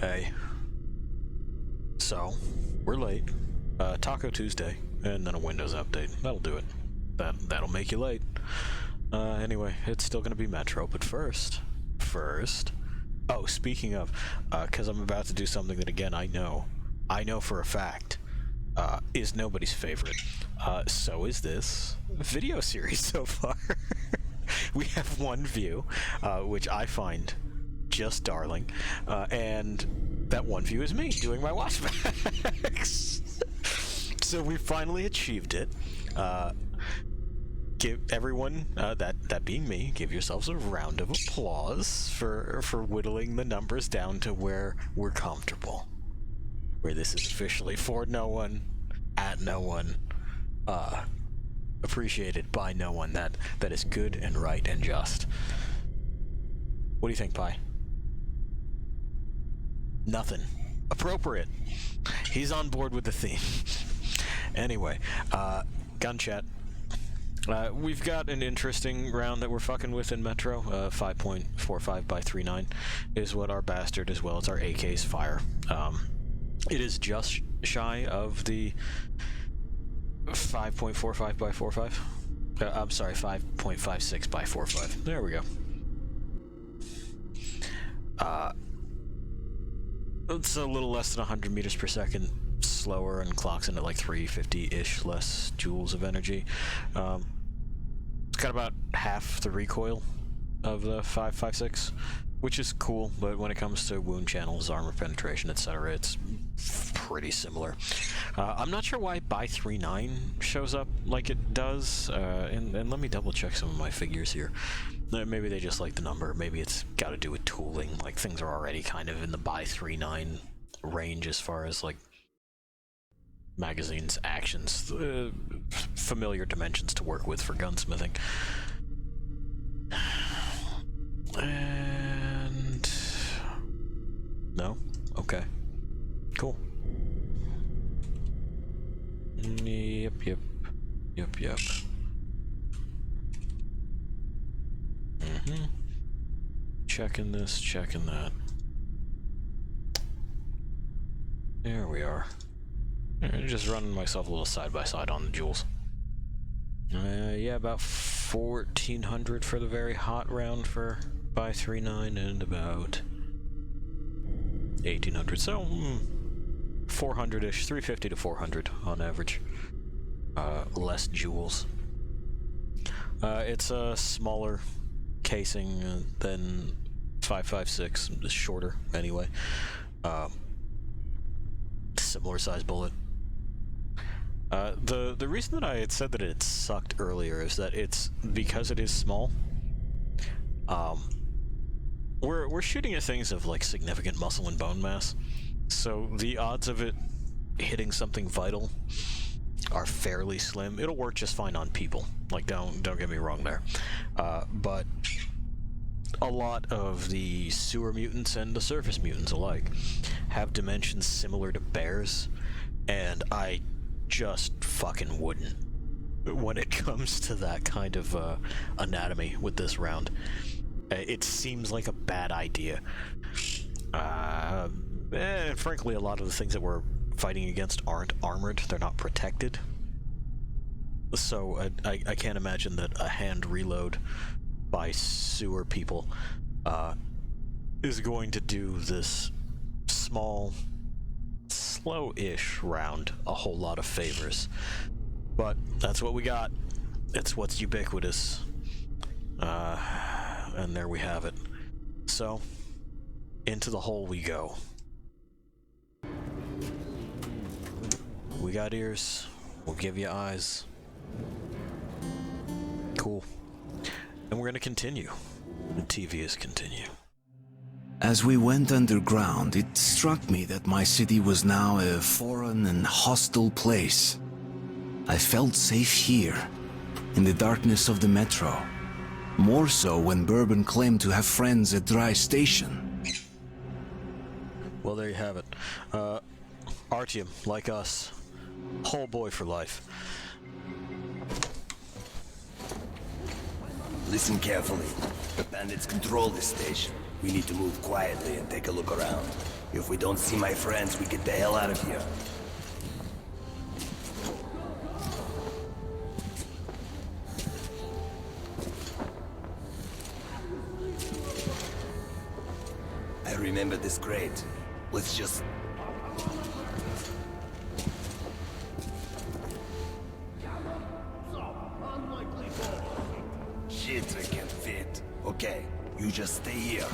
Hey. So, we're late. Taco Tuesday, and then a Windows update. That'll do it. That'll make you late. Anyway, it's still gonna be Metro, but first... Oh, speaking of, because I'm about to do something that, again, I know for a fact, is nobody's favorite. So is this video series so far. We have one view, which I find just darling, and that one view is me doing my watchbacks. So we finally achieved it. Give everyone, that being me, give yourselves a round of applause for whittling the numbers down to where we're comfortable. Where this is officially for no one, at no one, appreciated by no one. That is good and right and just. What do you think, Pi? Nothing. Appropriate. He's on board with the theme. Anyway, gun chat. We've got an interesting round that we're fucking with in Metro. 5.45 by 39 is what our bastard as well as our AKs fire. It is just shy of the 5.45 by 45. I'm sorry, 5.56 by 45. There we go. It's a little less than 100 meters per second slower and clocks in at like 350-ish less joules of energy. It's got about half the recoil of the 5.56, which is cool, but when it comes to wound channels, armor penetration, etc., it's pretty similar. I'm not sure why by 3.9 shows up like it does, and let me double check some of my figures here. Maybe they just like the number, maybe it's got to do with tooling, like things are already kind of in the by 3.9 range as far as like magazines, actions, familiar dimensions to work with for gunsmithing. And... no? Okay. Cool. Yep. Checking this, checking that. There we are. Just running myself a little side-by-side on the joules. Yeah, about 1,400 for the very hot round for by 3.9 and about 1,800. So, 400-ish, 350 to 400 on average. Less joules. It's a smaller casing than 5.56, it's shorter anyway. Similar size bullet. The reason that I had said that it sucked earlier is that it's because it is small. We're shooting at things of like significant muscle and bone mass, so the odds of it hitting something vital are fairly slim. It'll work just fine on people. Like don't get me wrong there, but a lot of the sewer mutants and the surface mutants alike have dimensions similar to bears, and I just fucking wouldn't when it comes to that kind of anatomy with this round. It seems like a bad idea. And frankly, a lot of the things that we're fighting against aren't armored, they're not protected. So I can't imagine that a hand reload by sewer people is going to do this small, slow-ish round a whole lot of favors. But that's what we got. It's what's ubiquitous. And there we have it. So, into the hole we go. We got ears, we'll give you eyes. Cool. And we're gonna continue. The TV is continue. As we went underground, it struck me that my city was now a foreign and hostile place. I felt safe here, in the darkness of the metro. More so when Bourbon claimed to have friends at Dry Station. Well, there you have it. Artyom, like us, whole boy for life. Listen carefully. The bandits control this station. We need to move quietly and take a look around. If we don't see my friends, we get the hell out of here. I remember this crate. Let's just... Shit, I can't fit. Okay, you just stay here.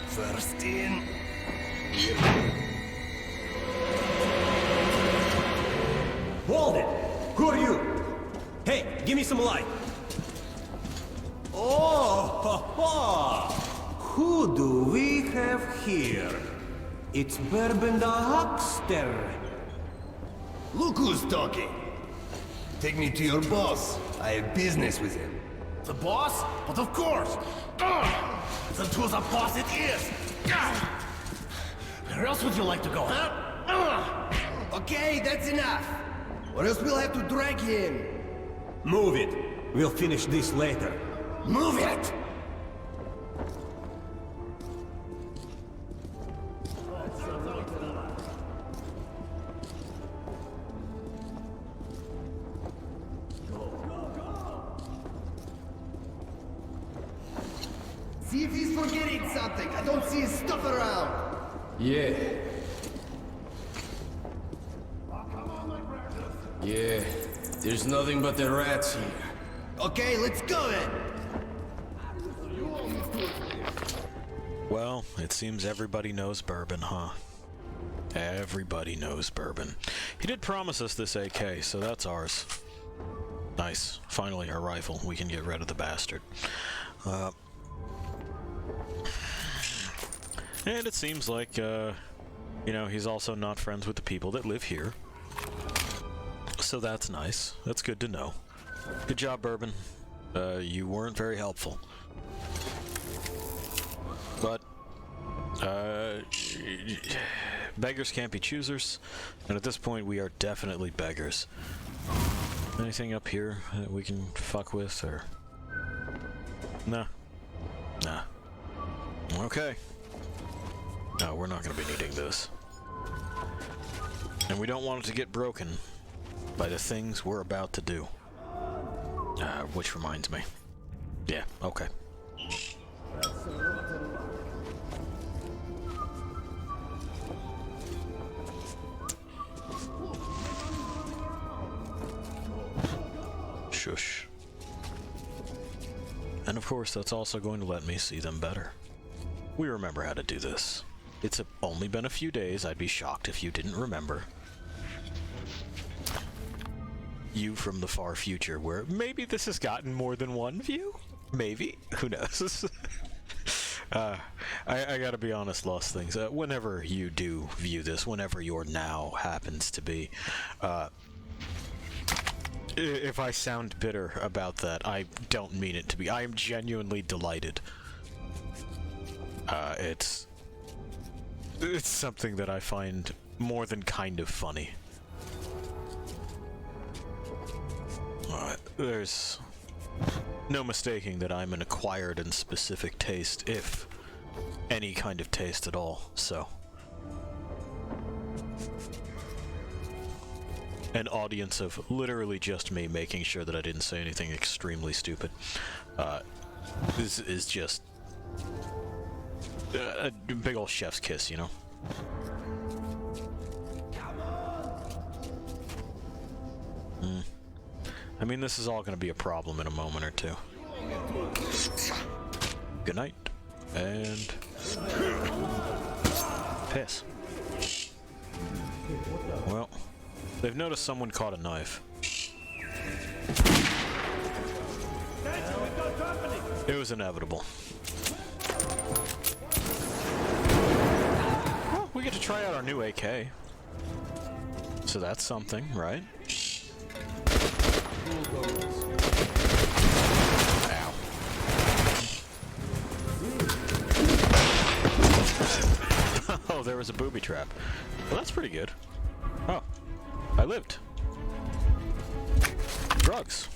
First in. Hold it! Who are you? Hey, give me some light. Oh, ha, ha. Who do we have here? It's Bourbon the Huckster. Look who's talking. Take me to your boss. I have business with him. The boss? But of course! Then to the boss it is! Where else would you like to go, huh? Okay, that's enough. Or else we'll have to drag him. Move it. We'll finish this later. Move it! See if he's forgetting something. I don't see his stuff around. Yeah. Yeah, there's nothing but the rats here. Okay, let's go then. Well, it seems everybody knows Bourbon, huh? Everybody knows Bourbon. He did promise us this AK, so that's ours. Nice. Finally, our rifle. We can get rid of the bastard. And it seems like, you know, he's also not friends with the people that live here. So that's nice. That's good to know. Good job, Bourbon. You weren't very helpful. But, beggars can't be choosers, and at this point we are definitely beggars. Anything up here that we can fuck with, or... Nah. Nah. Okay. No, we're not going to be needing this. And we don't want it to get broken by the things we're about to do. Which reminds me. Yeah, okay. Shush. And of course, that's also going to let me see them better. We remember how to do this. It's only been a few days. I'd be shocked if you didn't remember. You from the far future, where maybe this has gotten more than one view? Maybe? Who knows? I gotta be honest, Lost Things. Whenever you do view this, whenever your now happens to be, if I sound bitter about that, I don't mean it to be. I am genuinely delighted. It's something that I find more than kind of funny. There's no mistaking that I'm an acquired and specific taste, if any kind of taste at all, so. An audience of literally just me making sure that I didn't say anything extremely stupid. This is just a big ol' chef's kiss, you know? I mean, this is all going to be a problem in a moment or two. Good night. And... piss. Well, they've noticed someone caught a knife. It was inevitable. Well, we get to try out our new AK. So that's something, right? Ow. Oh, there was a booby trap. Well, that's pretty good. Oh, I lived. Drugs.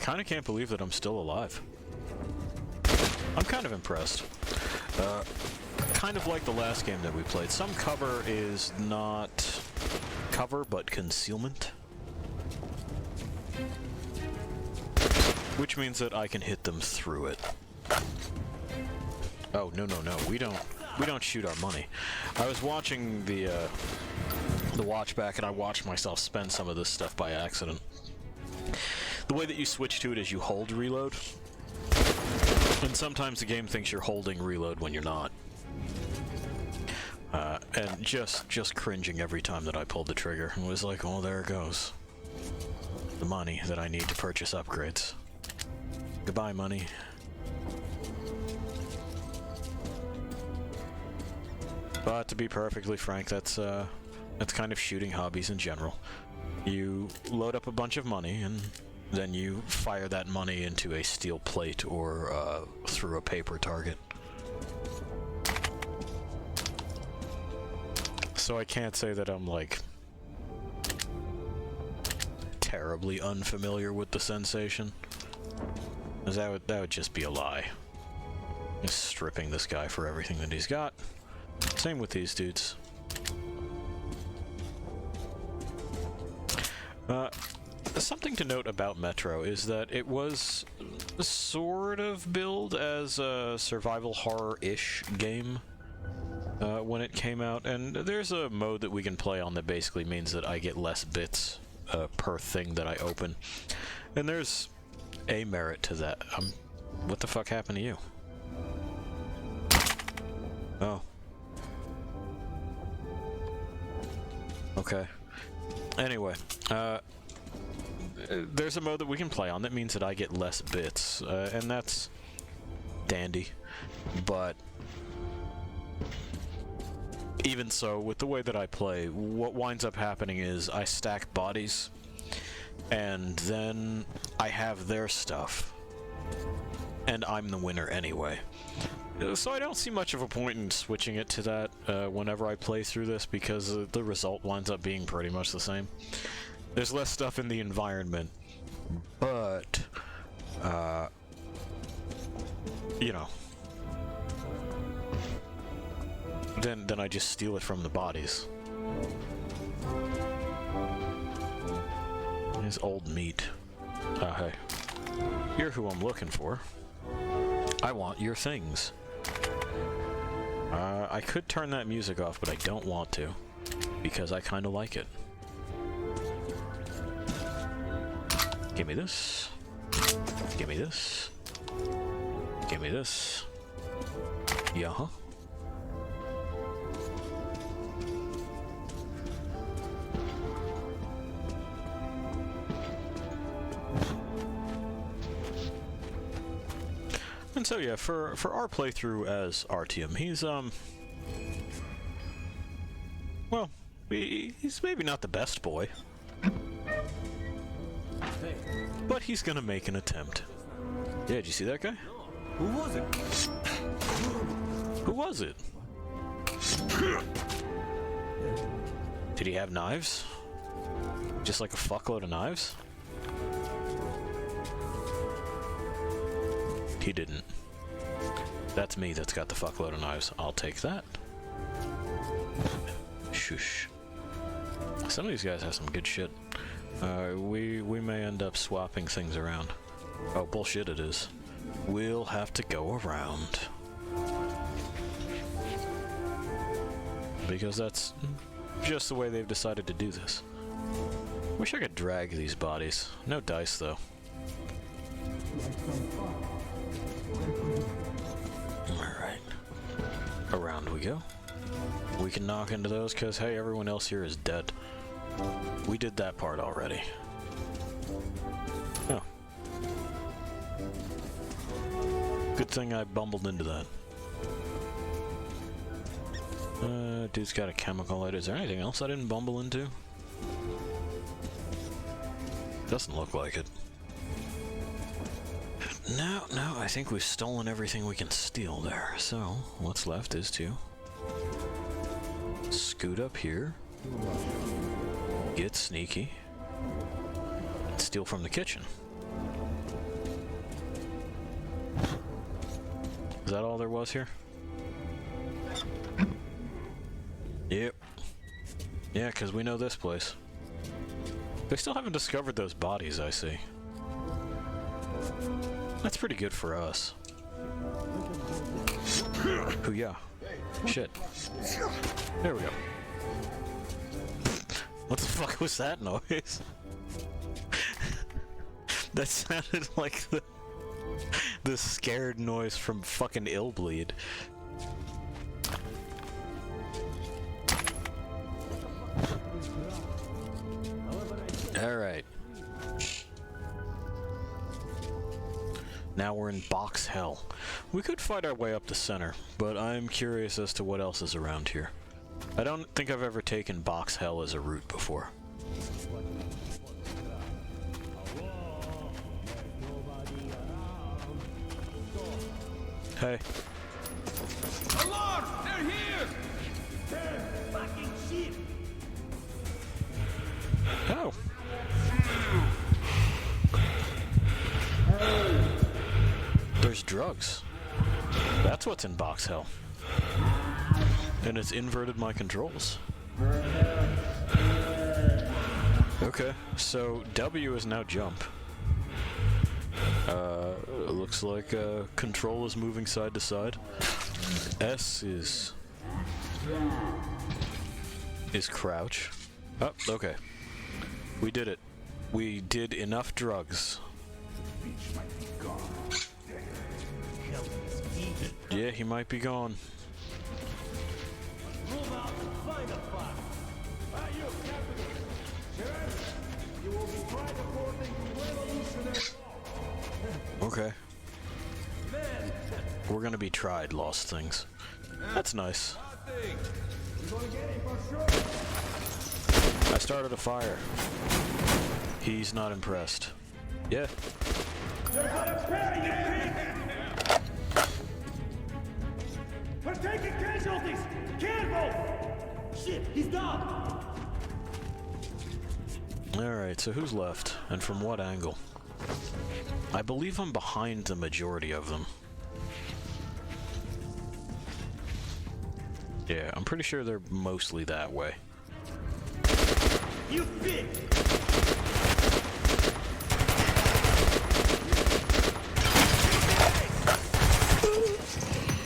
kind of can't believe that I'm still alive. I'm kind of impressed. Kind of like the last game that we played. Some cover is not cover, but concealment. Which means that I can hit them through it. Oh, no, no, no. We don't shoot our money. I was watching the watch back, and I watched myself spend some of this stuff by accident. The way that you switch to it is you hold reload. And sometimes the game thinks you're holding reload when you're not. And just cringing every time that I pulled the trigger. It was like, oh, there it goes. The money that I need to purchase upgrades. Goodbye, money. But to be perfectly frank, that's kind of shooting hobbies in general. You load up a bunch of money, and then you fire that money into a steel plate or through a paper target. So I can't say that I'm, like, terribly unfamiliar with the sensation. 'Cause that would just be a lie. Just stripping this guy for everything that he's got. Same with these dudes. Something to note about Metro is that it was sort of billed as a survival horror-ish game when it came out, and there's a mode that we can play on that basically means that I get less bits per thing that I open, and there's a merit to that. What the fuck happened to you? Oh. Okay. Anyway, there's a mode that we can play on that means that I get less bits, and that's dandy. But even so, with the way that I play, what winds up happening is I stack bodies, and then I have their stuff, and I'm the winner anyway. So I don't see much of a point in switching it to that whenever I play through this, because the result winds up being pretty much the same. There's less stuff in the environment, but, you know, then I just steal it from the bodies. There's old meat. Hey. You're who I'm looking for. I want your things. I could turn that music off, but I don't want to, because I kind of like it. Give me this. Give me this. Give me this. Yeah-huh. And so yeah, for our playthrough as Artyom, he's well, he's maybe not the best boy, but he's gonna make an attempt. Yeah, did you see that guy? Who was it? Who was it? Did he have knives? Just like a fuckload of knives? He didn't. That's me that's got the fuckload of knives. I'll take that. Shush. Some of these guys have some good shit. We may end up swapping things around. Oh, bullshit it is. We'll have to go around. Because that's just the way they've decided to do this. Wish I could drag these bodies. No dice, though. Alright. Around we go. We can knock into those because, hey, everyone else here is dead. We did that part already. Oh. Good thing I bumbled into that. Dude's got a chemical light. Is there anything else I didn't bumble into? Doesn't look like it. No, I think we've stolen everything we can steal there. So, what's left is to scoot up here, get sneaky, and steal from the kitchen. Is that all there was here? Yep. Yeah, because we know this place. They still haven't discovered those bodies, I see. That's pretty good for us. Hoo-yah. Shit. There we go. What the fuck was that noise? That sounded like the scared noise from fucking Illbleed. Alright. Now we're in Box Hell. We could fight our way up the center, but I'm curious as to what else is around here. I don't think I've ever taken Box Hell as a route before. Hey. Alarm! They're here! They're fucking shit! Oh. There's drugs. That's what's in Box Hell. And it's inverted my controls. Okay, so W is now jump. It looks like control is moving side to side. S is crouch. Oh, okay. We did it. We did enough drugs. Yeah, he might be gone. Move out and find a spot. You, Captain. Sheriff, you will be tried according to revolutionary law. Okay. Man, We're gonna be tried, lost things. That's nice. you're gonna get him for sure. I started a fire. He's not impressed. Yeah. They're gonna bury you, pig! We're taking casualties! Careful! Shit, he's down! Alright, so who's left? And from what angle? I believe I'm behind the majority of them. Yeah, I'm pretty sure they're mostly that way. You pig!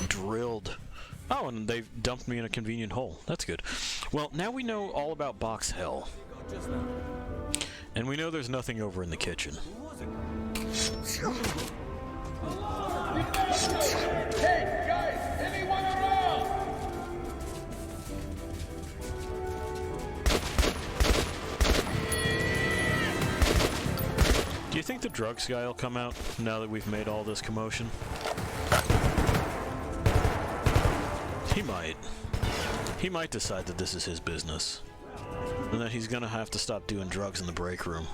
Drilled. Oh, and they've dumped me in a convenient hole. That's good. Well, now we know all about Box Hell. And we know there's nothing over in the kitchen. Hey, guys! Anyone around? Do you think the drugs guy will come out now that we've made all this commotion? He might. He might decide that this is his business. And that he's gonna have to stop doing drugs in the break room.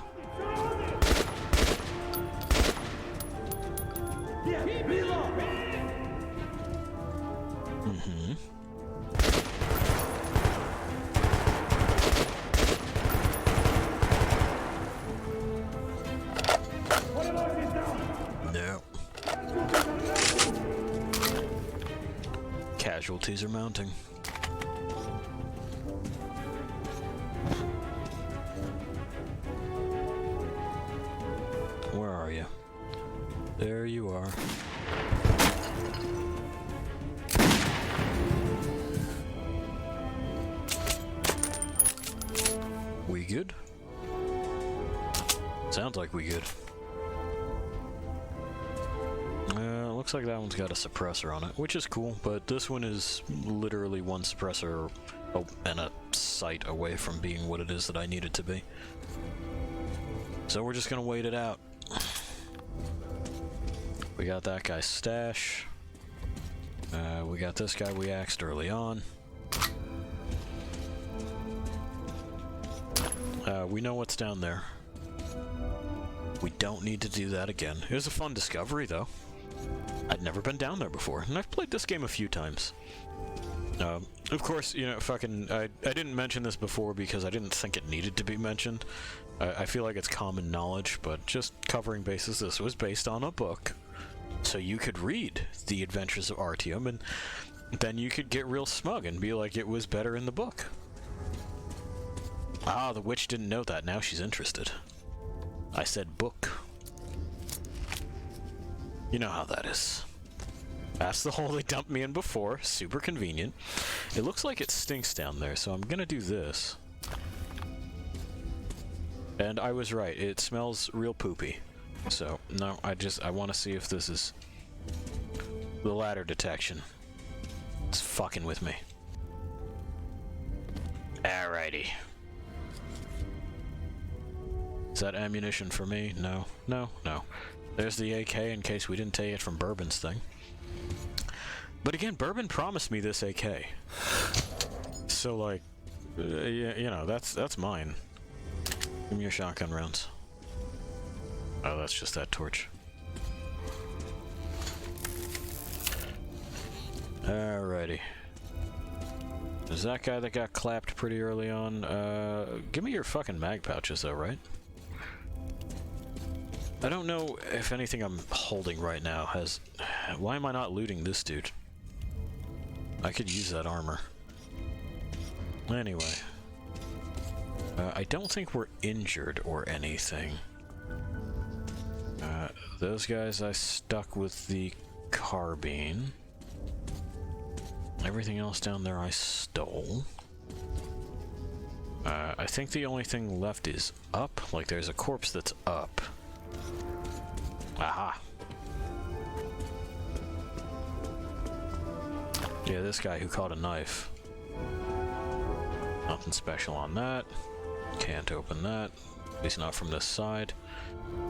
Yeah, reload! Mm-hmm. No. Casualties are mounting. Where are you? There you are. We good? Sounds like we good. Looks like that one's got a suppressor on it, which is cool, but this one is literally one suppressor and a sight away from being what it is that I need it to be. So we're just gonna wait it out. We got that guy's stash. We got this guy we axed early on. We know what's down there. We don't need to do that again. It was a fun discovery, though. I'd never been down there before, and I've played this game a few times. Of course, you know, I didn't mention this before because I didn't think it needed to be mentioned. I feel like it's common knowledge, but just covering bases, this was based on a book. so you could read The Adventures of Artyom, and then you could get real smug and be like, it was better in the book. Ah, the witch didn't know that. Now she's interested. I said book. You know how that is. That's the hole they dumped me in before. Super convenient. It looks like it stinks down there, so I'm gonna do this. And I was right. It smells real poopy. So, no, I want to see if this is the ladder detection. It's fucking with me. Alrighty. Is that ammunition for me? No, no, no. There's the AK in case we didn't take it from Bourbon's thing. But again, Bourbon promised me this AK. So, like, you know, that's mine. Give me your shotgun rounds. Oh, that's just that torch. Alrighty. There's that guy that got clapped pretty early on. Give me your fucking mag pouches though, right? I don't know if anything I'm holding right now has... Why am I not looting this dude? I could use that armor. Anyway. I don't think we're injured or anything. Those guys I stuck with the carbine. Everything else down there I stole. I think the only thing left is up. Like, there's a corpse that's up. Aha! Yeah, this guy who caught a knife. Nothing special on that. Can't open that. At least not from this side.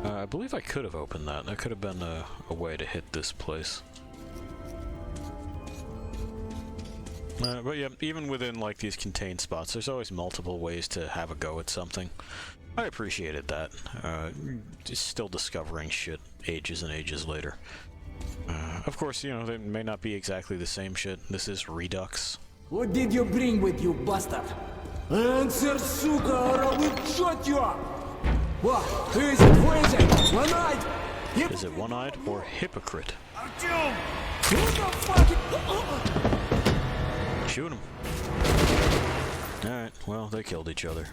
I believe I could have opened that. That could have been a way to hit this place. But yeah, even within like these contained spots, there's always multiple ways to have a go at something. I appreciated that. Just still discovering shit ages and ages later. Of course, you know, they may not be exactly the same shit. This is Redux. What did you bring with you, bastard? Answer, suka, or I will shot you up! What? Who is it? Who is it? One-eyed? Is it one-eyed or hypocrite? Who the fuck? Shoot him. Alright, well, they killed each other.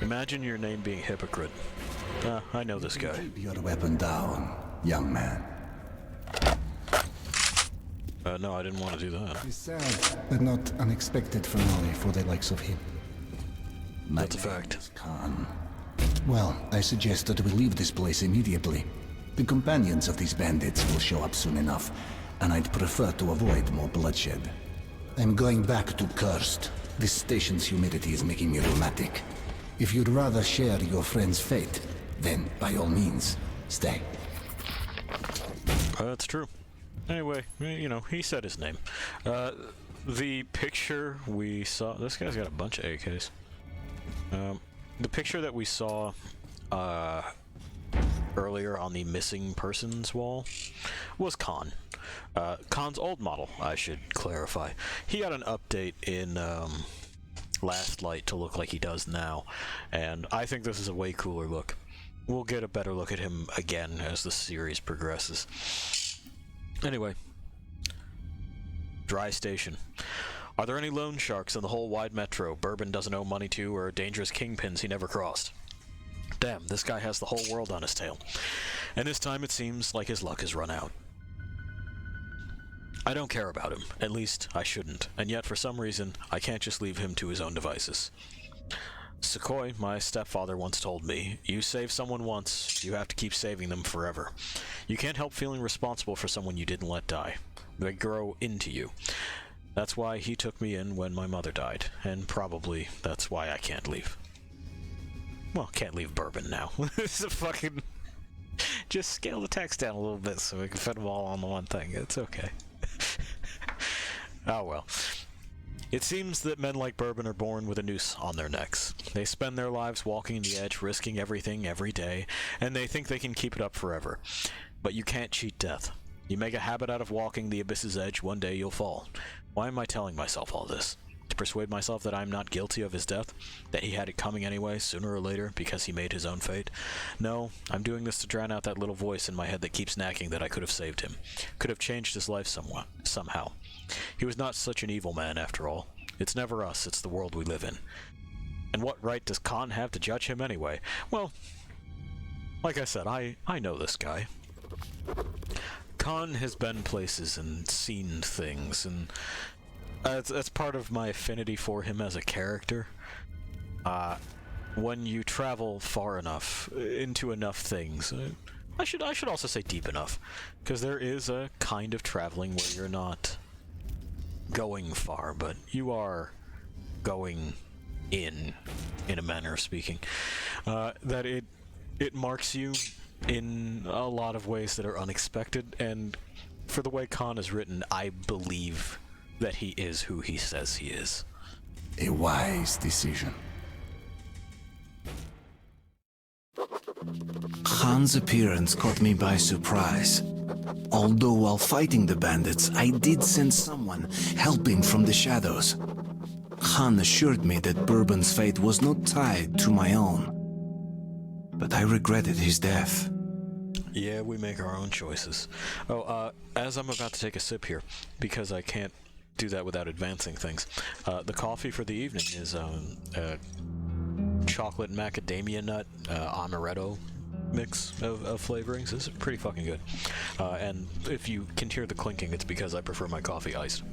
Imagine your name being Hypocrite. I know this guy. Keep your weapon down, young man. No, I didn't want to do that. It's sad, but not unexpected finale for the likes of him. That's a fact. Khan. Well, I suggest that we leave this place immediately. The companions of these bandits will show up soon enough, and I'd prefer to avoid more bloodshed. I'm going back to Cursed. This station's humidity is making me rheumatic. If you'd rather share your friend's fate, then by all means, stay. That's true. Anyway, you know, he said his name. The picture we saw... This guy's got a bunch of AKs. The picture that we saw earlier on the missing persons wall was Khan. Khan's old model, I should clarify. He got an update in Last Light to look like he does now, and I think this is a way cooler look. We'll get a better look at him again as the series progresses. Anyway. Dry Station. Are there any loan sharks in the whole wide metro Bourbon doesn't owe money to, or dangerous kingpins he never crossed? Damn, this guy has the whole world on his tail. And this time it seems like his luck has run out. I don't care about him. At least, I shouldn't. And yet, for some reason, I can't just leave him to his own devices. Sukhoi, my stepfather, once told me, you save someone once, you have to keep saving them forever. You can't help feeling responsible for someone you didn't let die. They grow into you. That's why he took me in when my mother died, and probably that's why I can't leave. Well, can't leave Bourbon now. This is a fucking... Just scale the text down a little bit so we can fit them all on the one thing. It's okay. Oh well. It seems that men like Bourbon are born with a noose on their necks. They spend their lives walking the edge, risking everything every day, and they think they can keep it up forever. But you can't cheat death. You make a habit out of walking the abyss's edge, one day you'll fall. Why am I telling myself all this? To persuade myself that I'm not guilty of his death, that he had it coming anyway, sooner or later, because he made his own fate. No, I'm doing this to drown out that little voice in my head that keeps nagging that I could have saved him, could have changed his life somehow. He was not such an evil man, after all. It's never us, it's the world we live in. And what right does Khan have to judge him anyway? Well, like I said, I know this guy. Khan has been places and seen things, and that's part of my affinity for him as a character. When you travel far enough, into enough things, I should also say deep enough, because there is a kind of traveling where you're not going far, but you are going in a manner of speaking, that it marks you in a lot of ways that are unexpected, and for the way Khan is written, I believe that he is who he says he is. A wise decision. Khan's appearance caught me by surprise. Although while fighting the bandits, I did sense someone helping from the shadows. Khan assured me that Bourbon's fate was not tied to my own. But I regretted his death. Yeah, we make our own choices. Oh, as I'm about to take a sip here, because I can't do that without advancing things, the coffee for the evening is chocolate macadamia nut amaretto mix of flavorings. This is pretty fucking good. And if you can hear the clinking, it's because I prefer my coffee iced.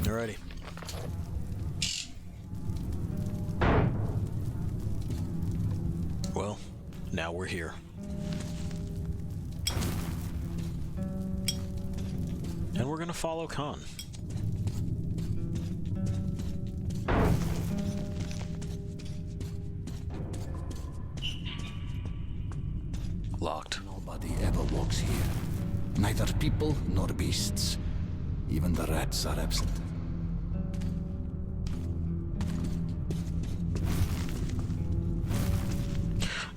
Alrighty. Well, now we're here. And we're gonna follow Khan. Locked. Nobody ever walks here. Neither people nor beasts. Even the rats are absent.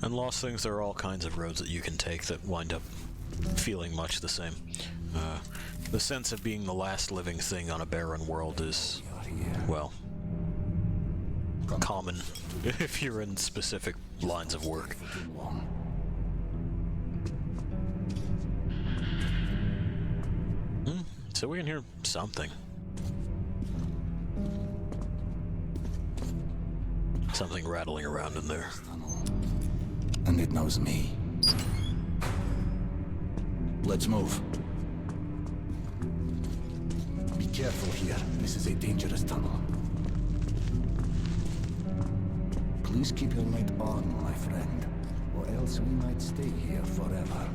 And Lost Things, there are all kinds of roads that you can take that wind up feeling much the same. The sense of being the last living thing on a barren world is, well, common if you're in specific lines of work. So we can hear something. Something rattling around in there. And it knows me. Let's move. Be careful here. This is a dangerous tunnel. Please keep your light on, my friend, or else we might stay here forever.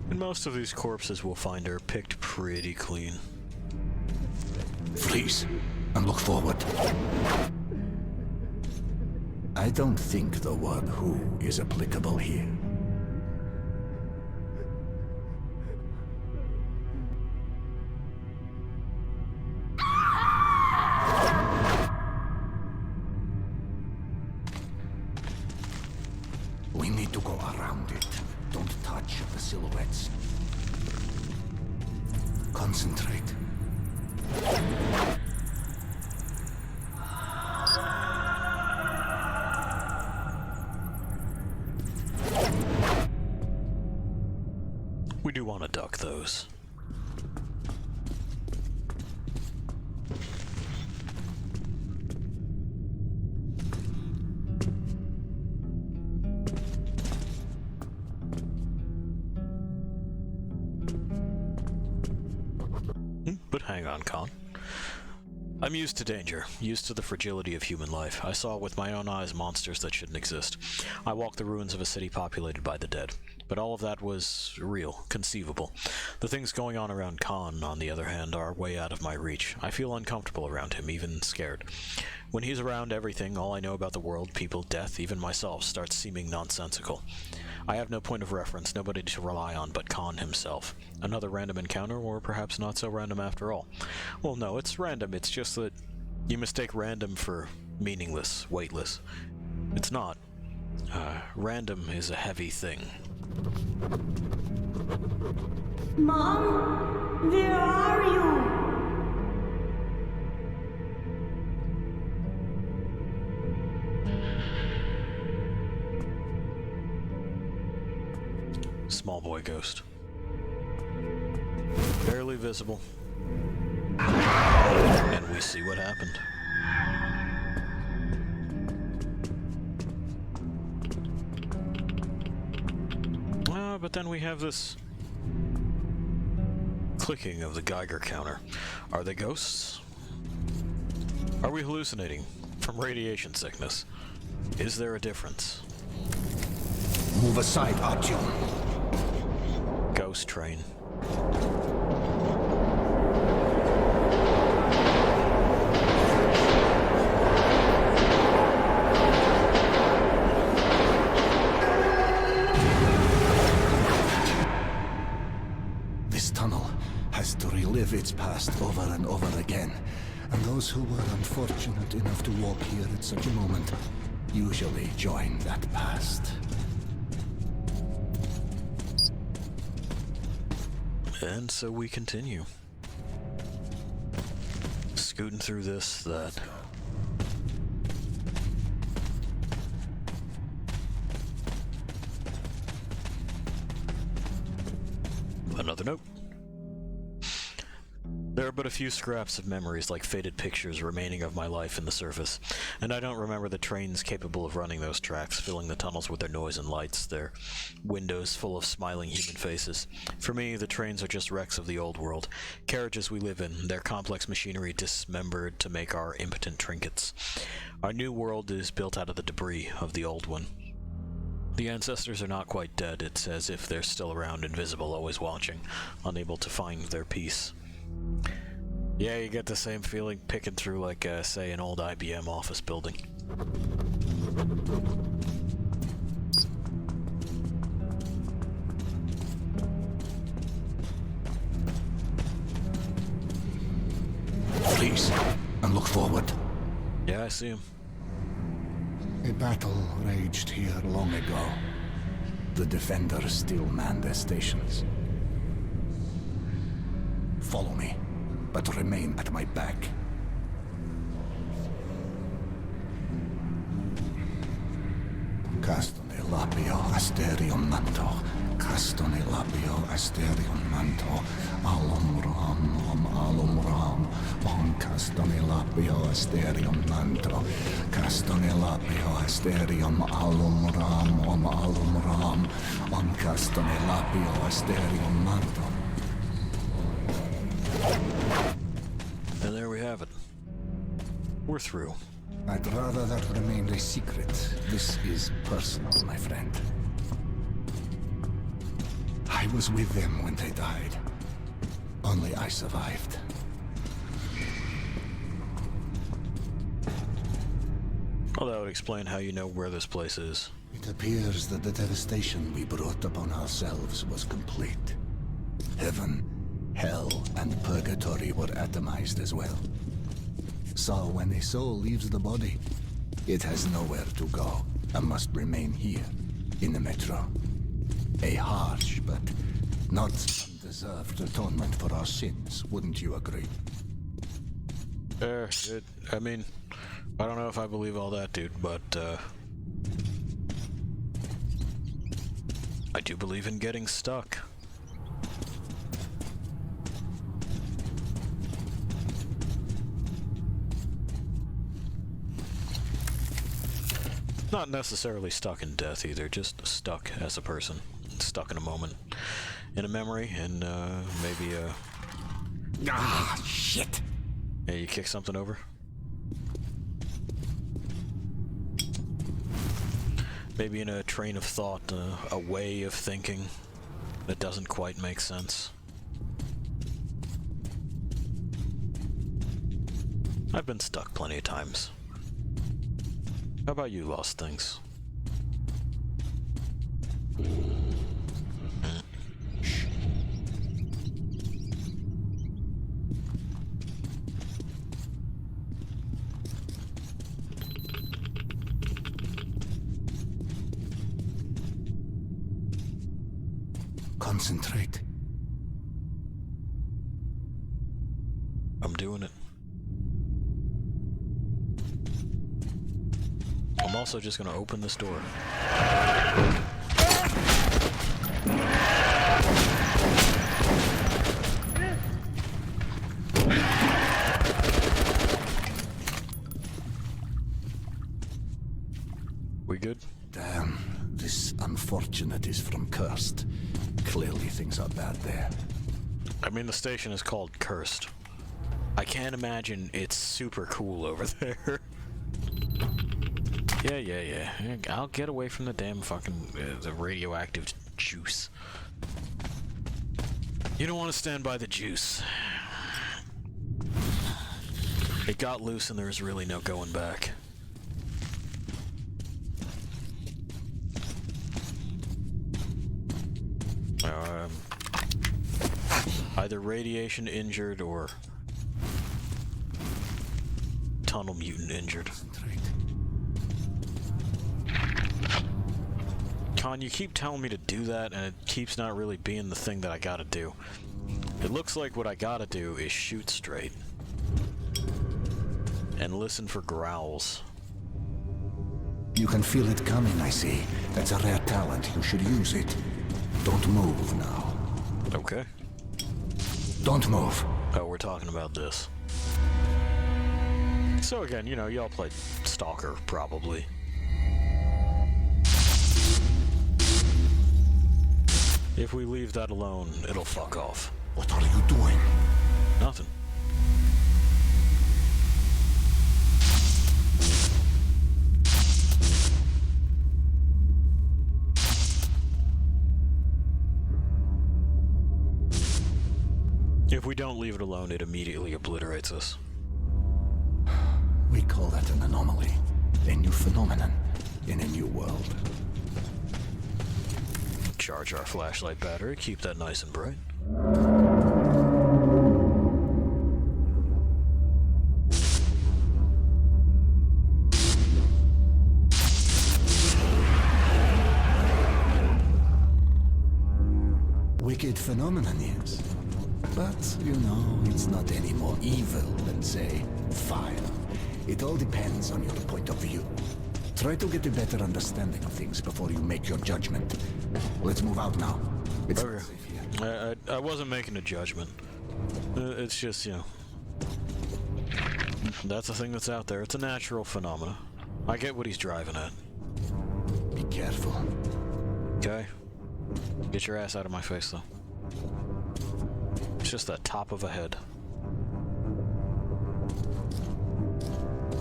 And most of these corpses we'll find are picked pretty clean. Freeze, and look forward. I don't think the word who is applicable here. We need to go around it. Don't touch the silhouettes. Concentrate. We do want to duck those. But hang on, Khan. I'm used to danger, used to the fragility of human life. I saw with my own eyes monsters that shouldn't exist. I walked the ruins of a city populated by the dead. But all of that was real, conceivable. The things going on around Khan, on the other hand, are way out of my reach. I feel uncomfortable around him, even scared. When he's around, everything, all I know about the world, people, death, even myself, starts seeming nonsensical. I have no point of reference, nobody to rely on but Khan himself. Another random encounter, or perhaps not so random after all. Well, no, it's random, it's just that you mistake random for meaningless, weightless. It's not. Random is a heavy thing. Mom? Where are you? Small boy ghost. Barely visible. And we see what happened. But then we have this clicking of the Geiger counter. Are they ghosts? Are we hallucinating from radiation sickness? Is there a difference? Move aside, Artyom. Ghost train. This tunnel has to relive its past over and over again. And those who were unfortunate enough to walk here at such a moment usually join that past. And so we continue. Scooting through this, that. Another note. There are but a few scraps of memories, like faded pictures, remaining of my life in the surface, and I don't remember the trains capable of running those tracks, filling the tunnels with their noise and lights, their windows full of smiling human faces. For me, the trains are just wrecks of the old world, carriages we live in, their complex machinery dismembered to make our impotent trinkets. Our new world is built out of the debris of the old one. The ancestors are not quite dead. It's as if they're still around, invisible, always watching, unable to find their peace. Yeah, you get the same feeling picking through, like, say, an old IBM office building. Please, and look forward. Yeah, I see him. A battle raged here long ago. The defenders still man their stations. Follow me, but remain at my back. Castone lapio asterion manto. Castone lapio asterion manto. Alum ram. Om castone lapio asterion manto. Castone lapio asterion alum ram. Om castone lapio asterion manto. And there we have it. We're through. I'd rather that remained a secret. This is personal, my friend. I was with them when they died. Only I survived. Well, that would explain how you know where this place is. It appears that the devastation we brought upon ourselves was complete. Heaven, hell, and purgatory were atomized as well. So when a soul leaves the body, it has nowhere to go and must remain here, in the metro. A harsh but not undeserved atonement for our sins, wouldn't you agree? I mean, I don't know if I believe all that, dude, but, I do believe in getting stuck. Not necessarily stuck in death either, just stuck as a person. Stuck in a moment, in a memory, and maybe Ah, shit! yeah, you kick something over? Maybe in a train of thought, a way of thinking that doesn't quite make sense. I've been stuck plenty of times. How about you, Lost Things? Concentrate. I'm doing it. I'm also just gonna open this door. We good? Damn, this unfortunate is from Cursed. Clearly things are bad there. I mean, the station is called Cursed. I can't imagine it's super cool over there. Yeah. I'll get away from the damn fucking the radioactive juice. You don't want to stand by the juice. It got loose and there's really no going back. Either radiation injured or tunnel mutant injured. Con, you keep telling me to do that and it keeps not really being the thing that I gotta do. It looks like what I gotta do is shoot straight. And listen for growls. You can feel it coming, I see. That's a rare talent. You should use it. Don't move now. Okay. Don't move. Oh, we're talking about this. So again, you know, y'all played Stalker, probably. If we leave that alone, it'll fuck off. What are you doing? Nothing. If we don't leave it alone, it immediately obliterates us. We call that an anomaly. A new phenomenon in a new world. Charge our flashlight battery, keep that nice and bright. Wicked phenomenon, yes. But, you know, it's not any more evil than, say, fire. It all depends on your point of view. Try to get a better understanding of things before you make your judgment. Let's move out now. It's Okay. safe here. I wasn't making a judgment. It's just, you know... That's a thing that's out there. It's a natural phenomena. I get what he's driving at. Be careful. Okay? Get your ass out of my face, though. It's just the top of a head.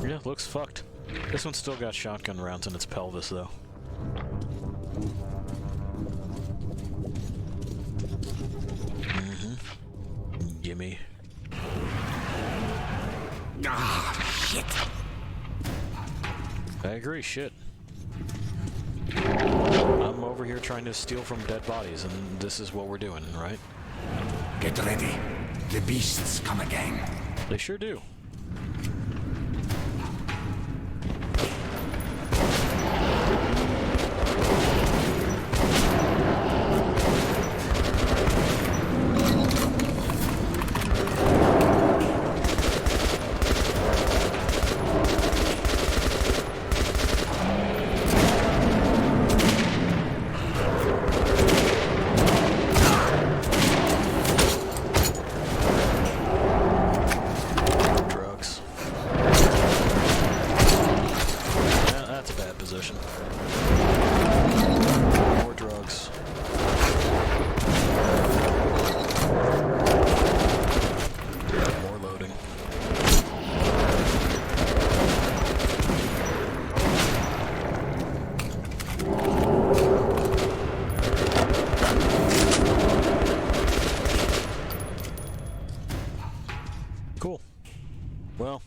Yeah, looks fucked. This one's still got shotgun rounds in its pelvis, though. Gimme. Ah, shit! I agree, shit. I'm over here trying to steal from dead bodies, and this is what we're doing, right? Get ready. The beasts come again. They sure do. Cool. Well.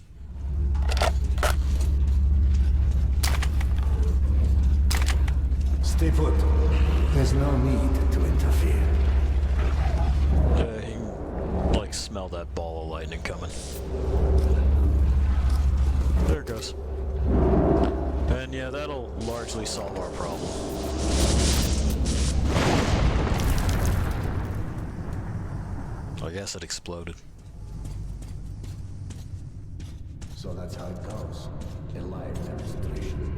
Stay put. There's no need to interfere. You can, like, smell that ball of lightning coming. There it goes. And yeah, that'll largely solve our problem. guess it exploded. So that's how it goes. A live demonstration.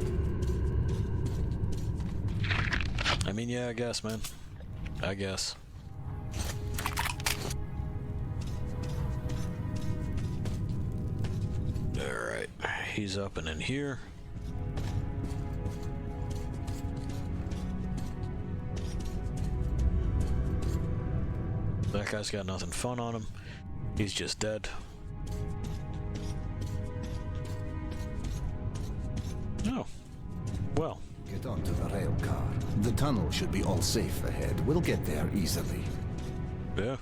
I mean, yeah, I guess, man. I guess. Alright, he's up and in here. That guy's got nothing fun on him. He's just dead. Oh. Well. Get onto the rail car. The tunnel should be all safe ahead. We'll get there easily. Yeah.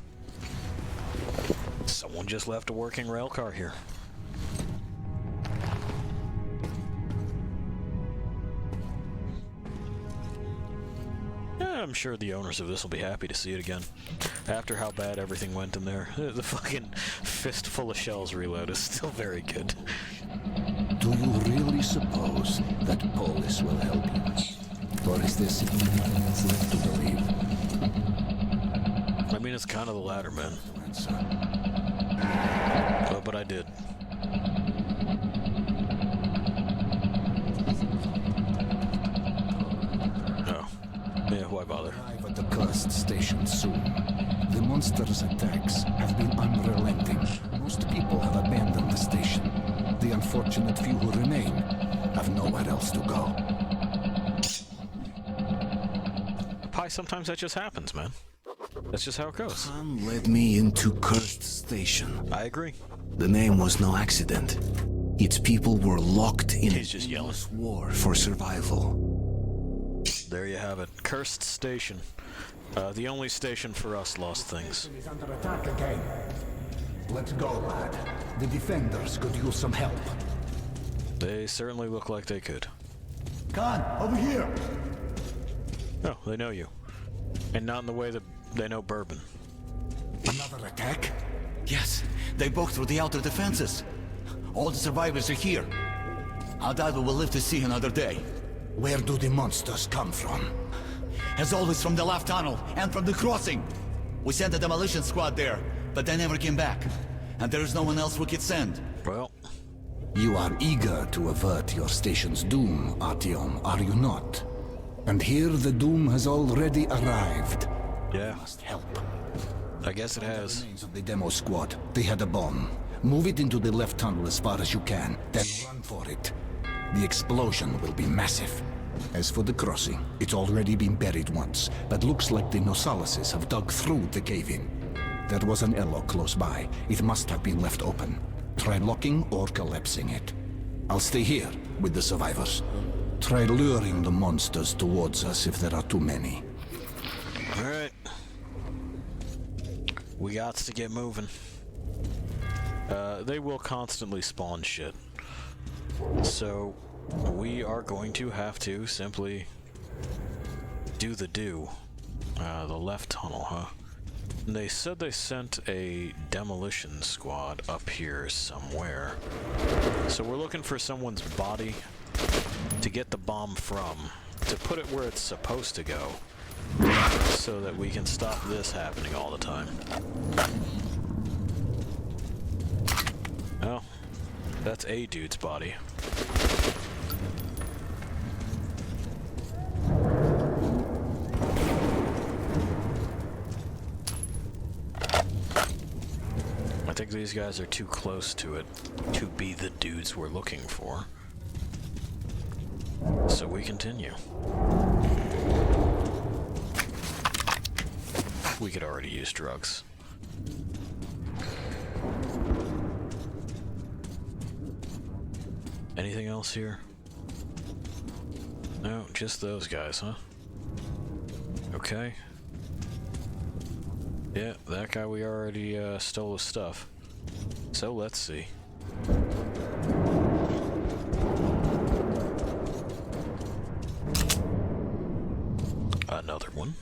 Someone just left a working rail car here. Yeah, I'm sure the owners of this will be happy to see it again. After how bad everything went in there, the fucking fistful of shells reload is still very good. Do you really suppose that Polis will help you? Or is this left to believe? I mean, it's kind of the latter, man. But I did. Oh. Yeah, why bother? Arrive at the cursed station soon. The monster's attacks have been unrelenting. Most people have abandoned the station. The unfortunate few who remain have nowhere else to go. Pi, sometimes that just happens, man. That's just how it goes. Khan led me into Cursed Station. I agree. The name was no accident. Its people were locked in He's just yelling. endless war for survival. There you have it. Cursed Station. The only station for us lost things. Is under attack again. Let's go, lad. The defenders could use some help. They certainly look like they could. Khan, over here! Oh, they know you. And not in the way that they know Bourbon. Another attack? Yes, they broke through the outer defenses. All the survivors are here. I doubt we will live to see another day. Where do the monsters come from? As always, from the left tunnel and from the crossing. We sent a demolition squad there, but they never came back. And there is no one else we could send. Well, You are eager to avert your station's doom, Artyom, are you not? And here the doom has already arrived. yeah, Must help. I guess it has. Remains of the demo squad. They had a bomb. Move it into the left tunnel as far as you can, then run for it. The explosion will be massive. As for the crossing, it's already been buried once, but looks like the Nosalises have dug through the cave-in. There was an airlock close by. It must have been left open. Try locking or collapsing it. I'll stay here with the survivors. Try luring the monsters towards us if there are too many. Alright. We got to get moving. They will constantly spawn shit. So, we are going to have to simply do the do. The left tunnel, huh? They said they sent a demolition squad up here somewhere. So we're looking for someone's body to get the bomb from, to put it where it's supposed to go, so that we can stop this happening all the time. Oh, that's a dude's body. I think these guys are too close to it to be the dudes we're looking for. So we continue. We could already use drugs. Anything else here? No, just those guys, huh? Okay. Yeah, that guy we already stole his stuff. So let's see. Another one.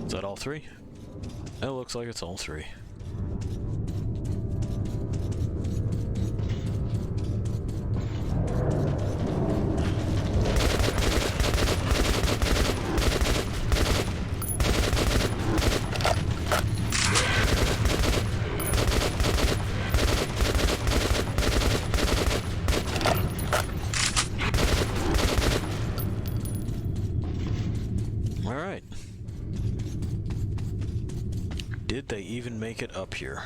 Is that all three? It looks like it's all three. Alright. Did they even make it up here?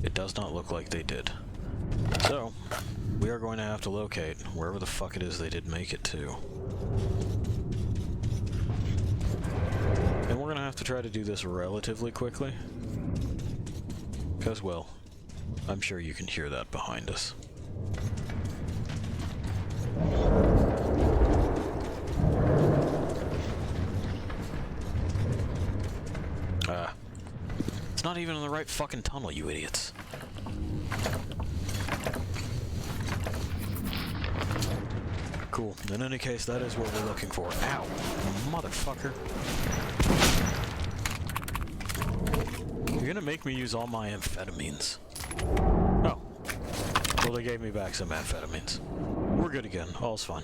It does not look like they did. So, we are going to have to locate wherever the fuck it is they did make it to. And we're going to have to try to do this relatively quickly. Because, well, I'm sure you can hear that behind us. It's not even in the right fucking tunnel, you idiots. Cool. In any case, that is what we're looking for. Ow! Motherfucker. You're gonna make me use all my amphetamines. Oh. Well, they gave me back some amphetamines. We're good again. All's fine.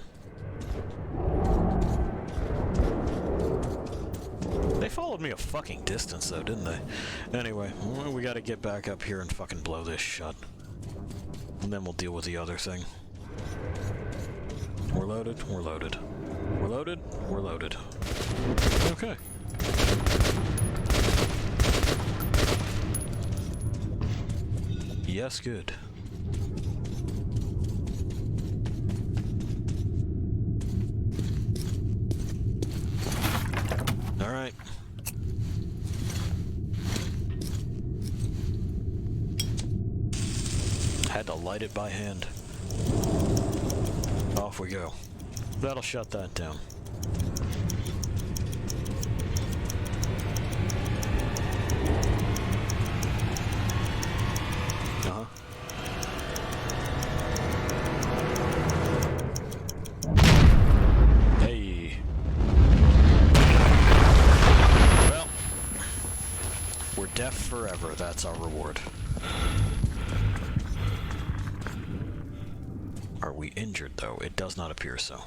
They followed me a fucking distance, though, didn't they? Anyway, we gotta get back up here and fucking blow this shut. And then we'll deal with the other thing. We're loaded, we're loaded. We're loaded, we're loaded. Okay. Yes, good. Alright. Had to light it by hand. Off we go. That'll shut that down. Uh-huh. Hey. Well, we're deaf forever. That's our reward. Are we injured, though? It does not appear so.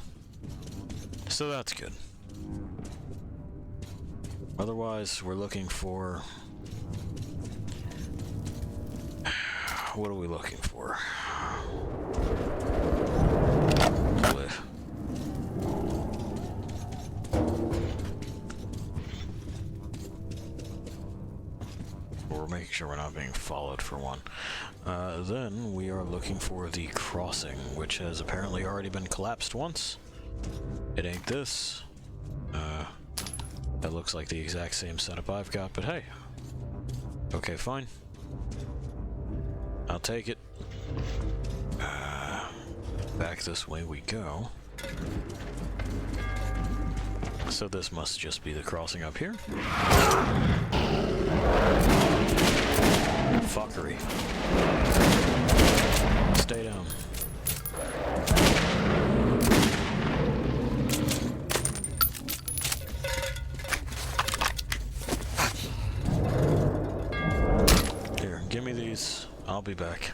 So that's good. Otherwise, we're looking for... What are we looking for? We're making sure we're not being followed, for one. Then we are looking for the crossing, which has apparently already been collapsed once. It ain't this. That looks like the exact same setup I've got, but hey. Okay, fine. I'll take it. Back this way we go. So this must just be the crossing up here. Fuckery. Stay down. Here, give me these. I'll be back.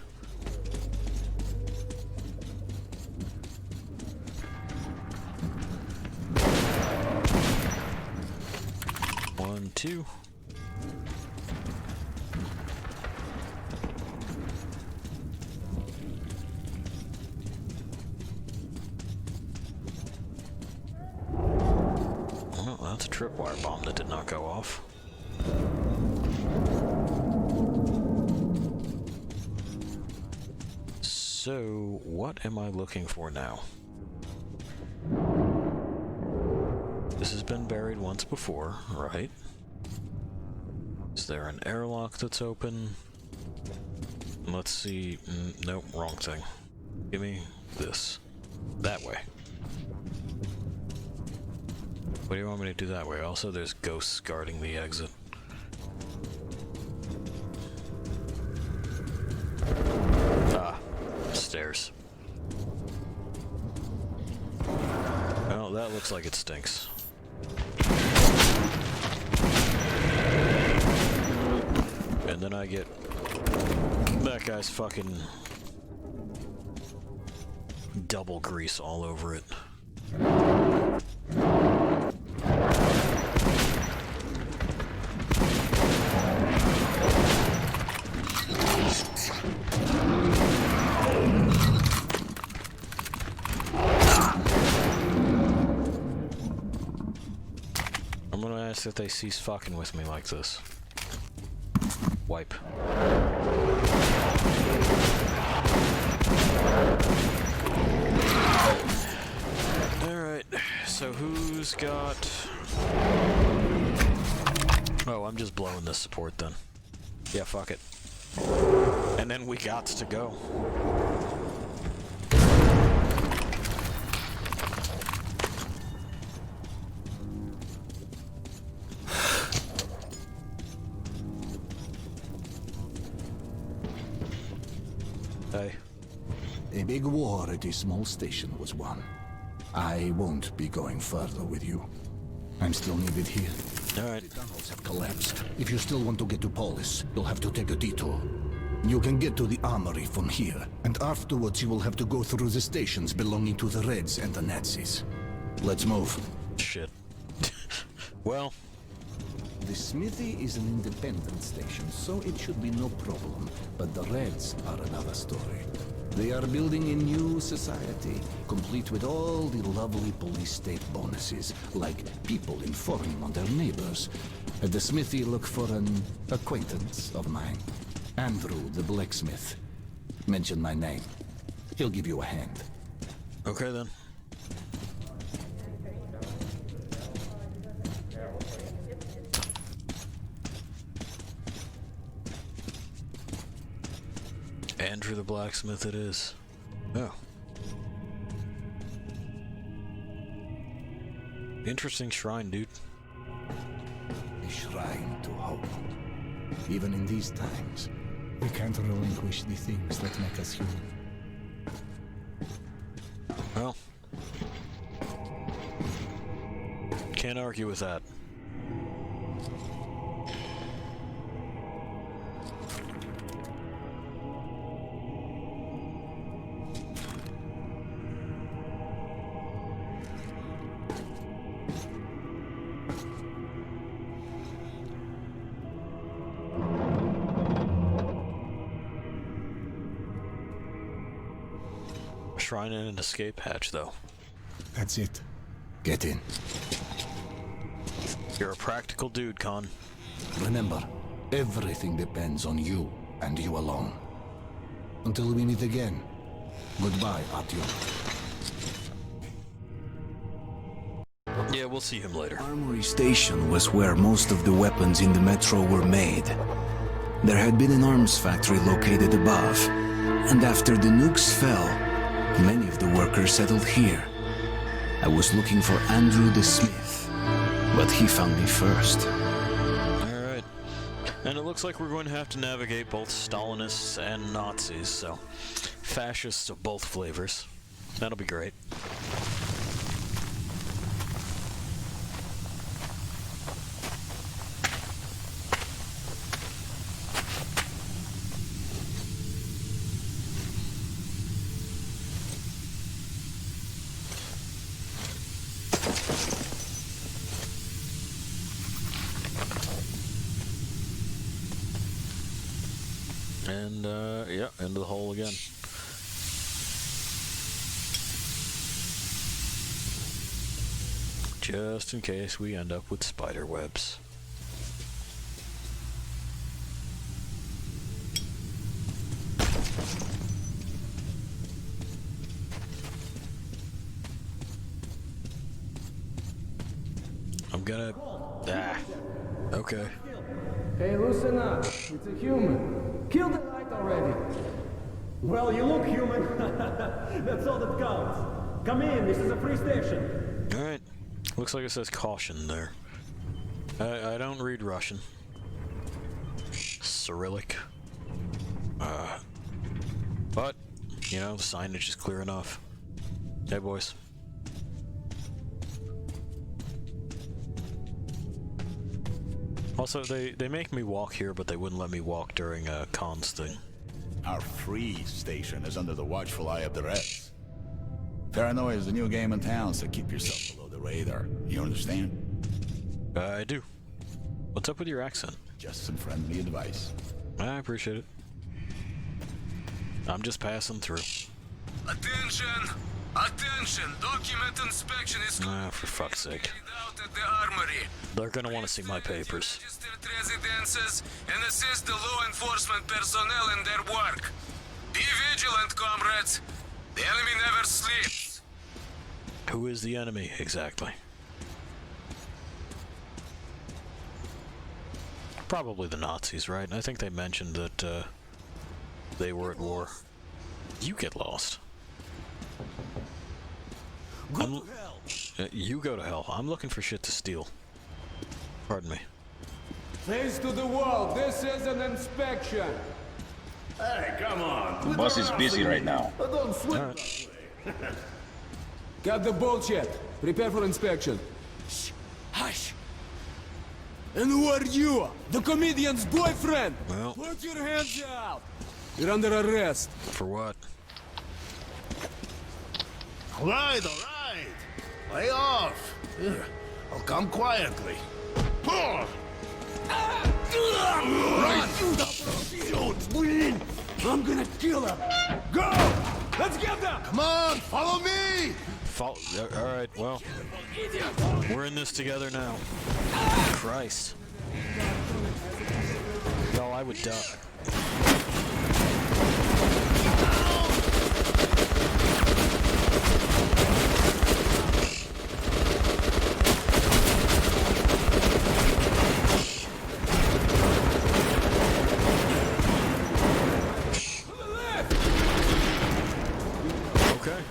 One, two. Well, that's a tripwire bomb that did not go off. So, what am I looking for now? This has been buried once before, right? Is there an airlock that's open? Let's see. Nope, wrong thing. Give me this. That way. What do you want me to do that way? Also, there's ghosts guarding the exit. Ah, stairs. Well, that looks like it stinks. And then I get that guy's fucking double grease all over it. I'm gonna ask that they cease fucking with me like this. Wipe. Alright, so who's got... Oh, I'm just blowing this support then. Yeah, fuck it. And then we gots to go. Hey. A big war at a small station was won. I won't be going further with you. I'm still needed here. Alright. The tunnels have collapsed. If you still want to get to Polis, you'll have to take a detour. You can get to the armory from here, and afterwards you will have to go through the stations belonging to the Reds and the Nazis. Let's move. Shit. Well. The smithy is an independent station, so it should be no problem. But the Reds are another story. They are building a new society, complete with all the lovely police state bonuses, like people informing on their neighbors. At the smithy, look for an acquaintance of mine. Andrew, the blacksmith. Mention my name. He'll give you a hand. Okay then. Andrew the blacksmith it is. Oh. Interesting shrine, dude. A shrine to hope. Even in these times, we can't relinquish the things that make us human. Well. Can't argue with that. Shrine and an escape hatch, though. That's it. Get in. You're a practical dude, Con. Remember, everything depends on you and you alone. Until we meet again, goodbye, Artyom. Yeah, we'll see him later. Armory Station was where most of the weapons in the metro were made. There had been an arms factory located above, and after the nukes fell, many of the workers settled here. I was looking for Andrew the Smith, but he found me first. Alright. And it looks like we're going to have to navigate both Stalinists and Nazis, so fascists of both flavors. That'll be great. And, yeah, into the hole again. Just in case we end up with spider webs. I'm gonna... Ah. Okay. Hey, loosen up. It's a human. Kill the light already. Well, you look human. That's all that counts. Come in, this is a free station. Alright. Looks like it says caution there. I don't read Russian. Cyrillic. But, you know, the signage is clear enough. Hey, boys. Also, they make me walk here, but they wouldn't let me walk during a cons thing. Our free station is under the watchful eye of the Reds. Paranoia is the new game in town, so keep yourself below the radar. You understand? I do. What's up with your accent? Just some friendly advice. I appreciate it. I'm just passing through. Attention! Attention! Document inspection is For fuck's sake. carried out at the armory. They're gonna want to see my papers. Registered residences and assist the law enforcement personnel in their work. Be vigilant, comrades. The enemy never sleeps. Who is the enemy, exactly? Probably the Nazis, right? I think they mentioned that they were at war. You get lost. Go to hell. You go to hell. I'm looking for shit to steal. Pardon me. Face to the wall. This is an inspection. Hey, come on. The boss is busy right now. Don't swing Alright. that way. Got the bullshit. Prepare for inspection. Shh. Hush. And who are you? The comedian's boyfriend? Well. Put your hands out. You're under arrest. For what? All right. Lay off. Here, I'll come quietly. Run! Don't bleed! I'm gonna kill him. Go! Let's get them! Come on, follow me! Alright, well. We're in this together now. Christ. No, I would die. Okay.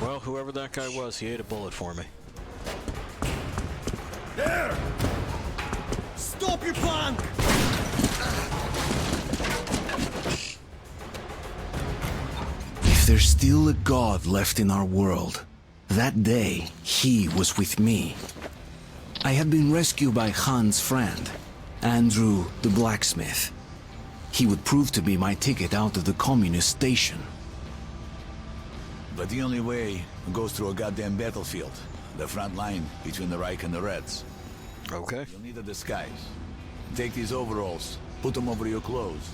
Well, whoever that guy was, he ate a bullet for me. There! Stop your punk! If there's still a god left in our world, that day he was with me. I had been rescued by Han's friend, Andrew the blacksmith. He would prove to be my ticket out of the communist station. But the only way goes through a goddamn battlefield. The front line between the Reich and the Reds. Okay. You'll need a disguise. Take these overalls, put them over your clothes.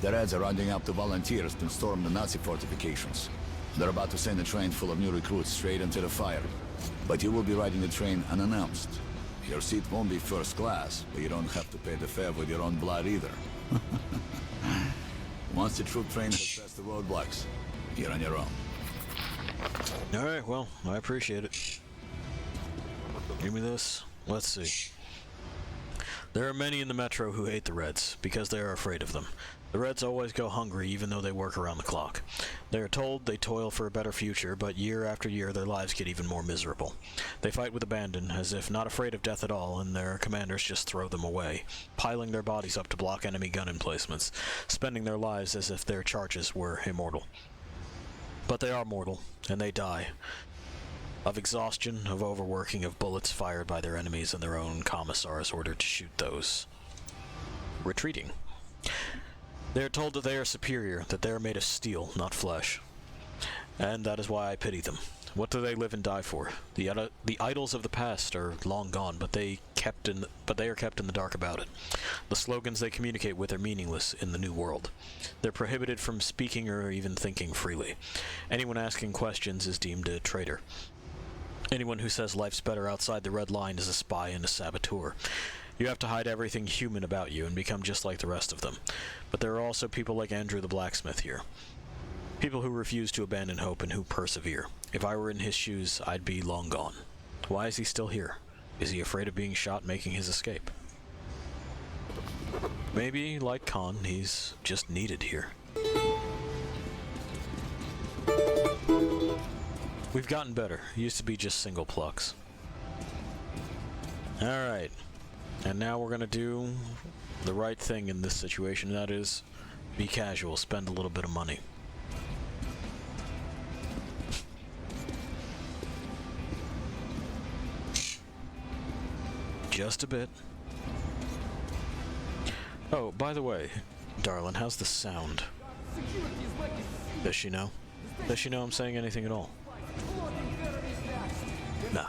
The Reds are rounding up the volunteers to storm the Nazi fortifications. They're about to send a train full of new recruits straight into the fire. But you will be riding the train unannounced. Your seat won't be first class, but you don't have to pay the fare with your own blood either. Once the troop train has passed the roadblocks, you're on your own. Alright, well, I appreciate it. Give me this. Let's see. There are many in the Metro who hate the Reds, because they are afraid of them. The Reds always go hungry, even though they work around the clock. They are told they toil for a better future, but year after year their lives get even more miserable. They fight with abandon, as if not afraid of death at all, and their commanders just throw them away, piling their bodies up to block enemy gun emplacements, spending their lives as if their charges were immortal. But they are mortal, and they die. Of exhaustion, of overworking, of bullets fired by their enemies, and their own commissars ordered to shoot those retreating. They are told that they are superior, that they are made of steel, not flesh. And that is why I pity them. What do they live and die for? The idols of the past are long gone, but they are kept in the dark about it. The slogans they communicate with are meaningless in the new world. They're prohibited from speaking or even thinking freely. Anyone asking questions is deemed a traitor. Anyone who says life's better outside the red line is a spy and a saboteur. You have to hide everything human about you and become just like the rest of them. But there are also people like Andrew the blacksmith here. People who refuse to abandon hope and who persevere. If I were in his shoes, I'd be long gone. Why is he still here? Is he afraid of being shot making his escape? Maybe, like Khan, he's just needed here. We've gotten better. It used to be just single plucks. Alright. And now we're gonna do the right thing in this situation. That is, be casual. Spend a little bit of money. Just a bit. Oh, by the way, darling, how's the sound? Does she know? Does she know I'm saying anything at all? Nah.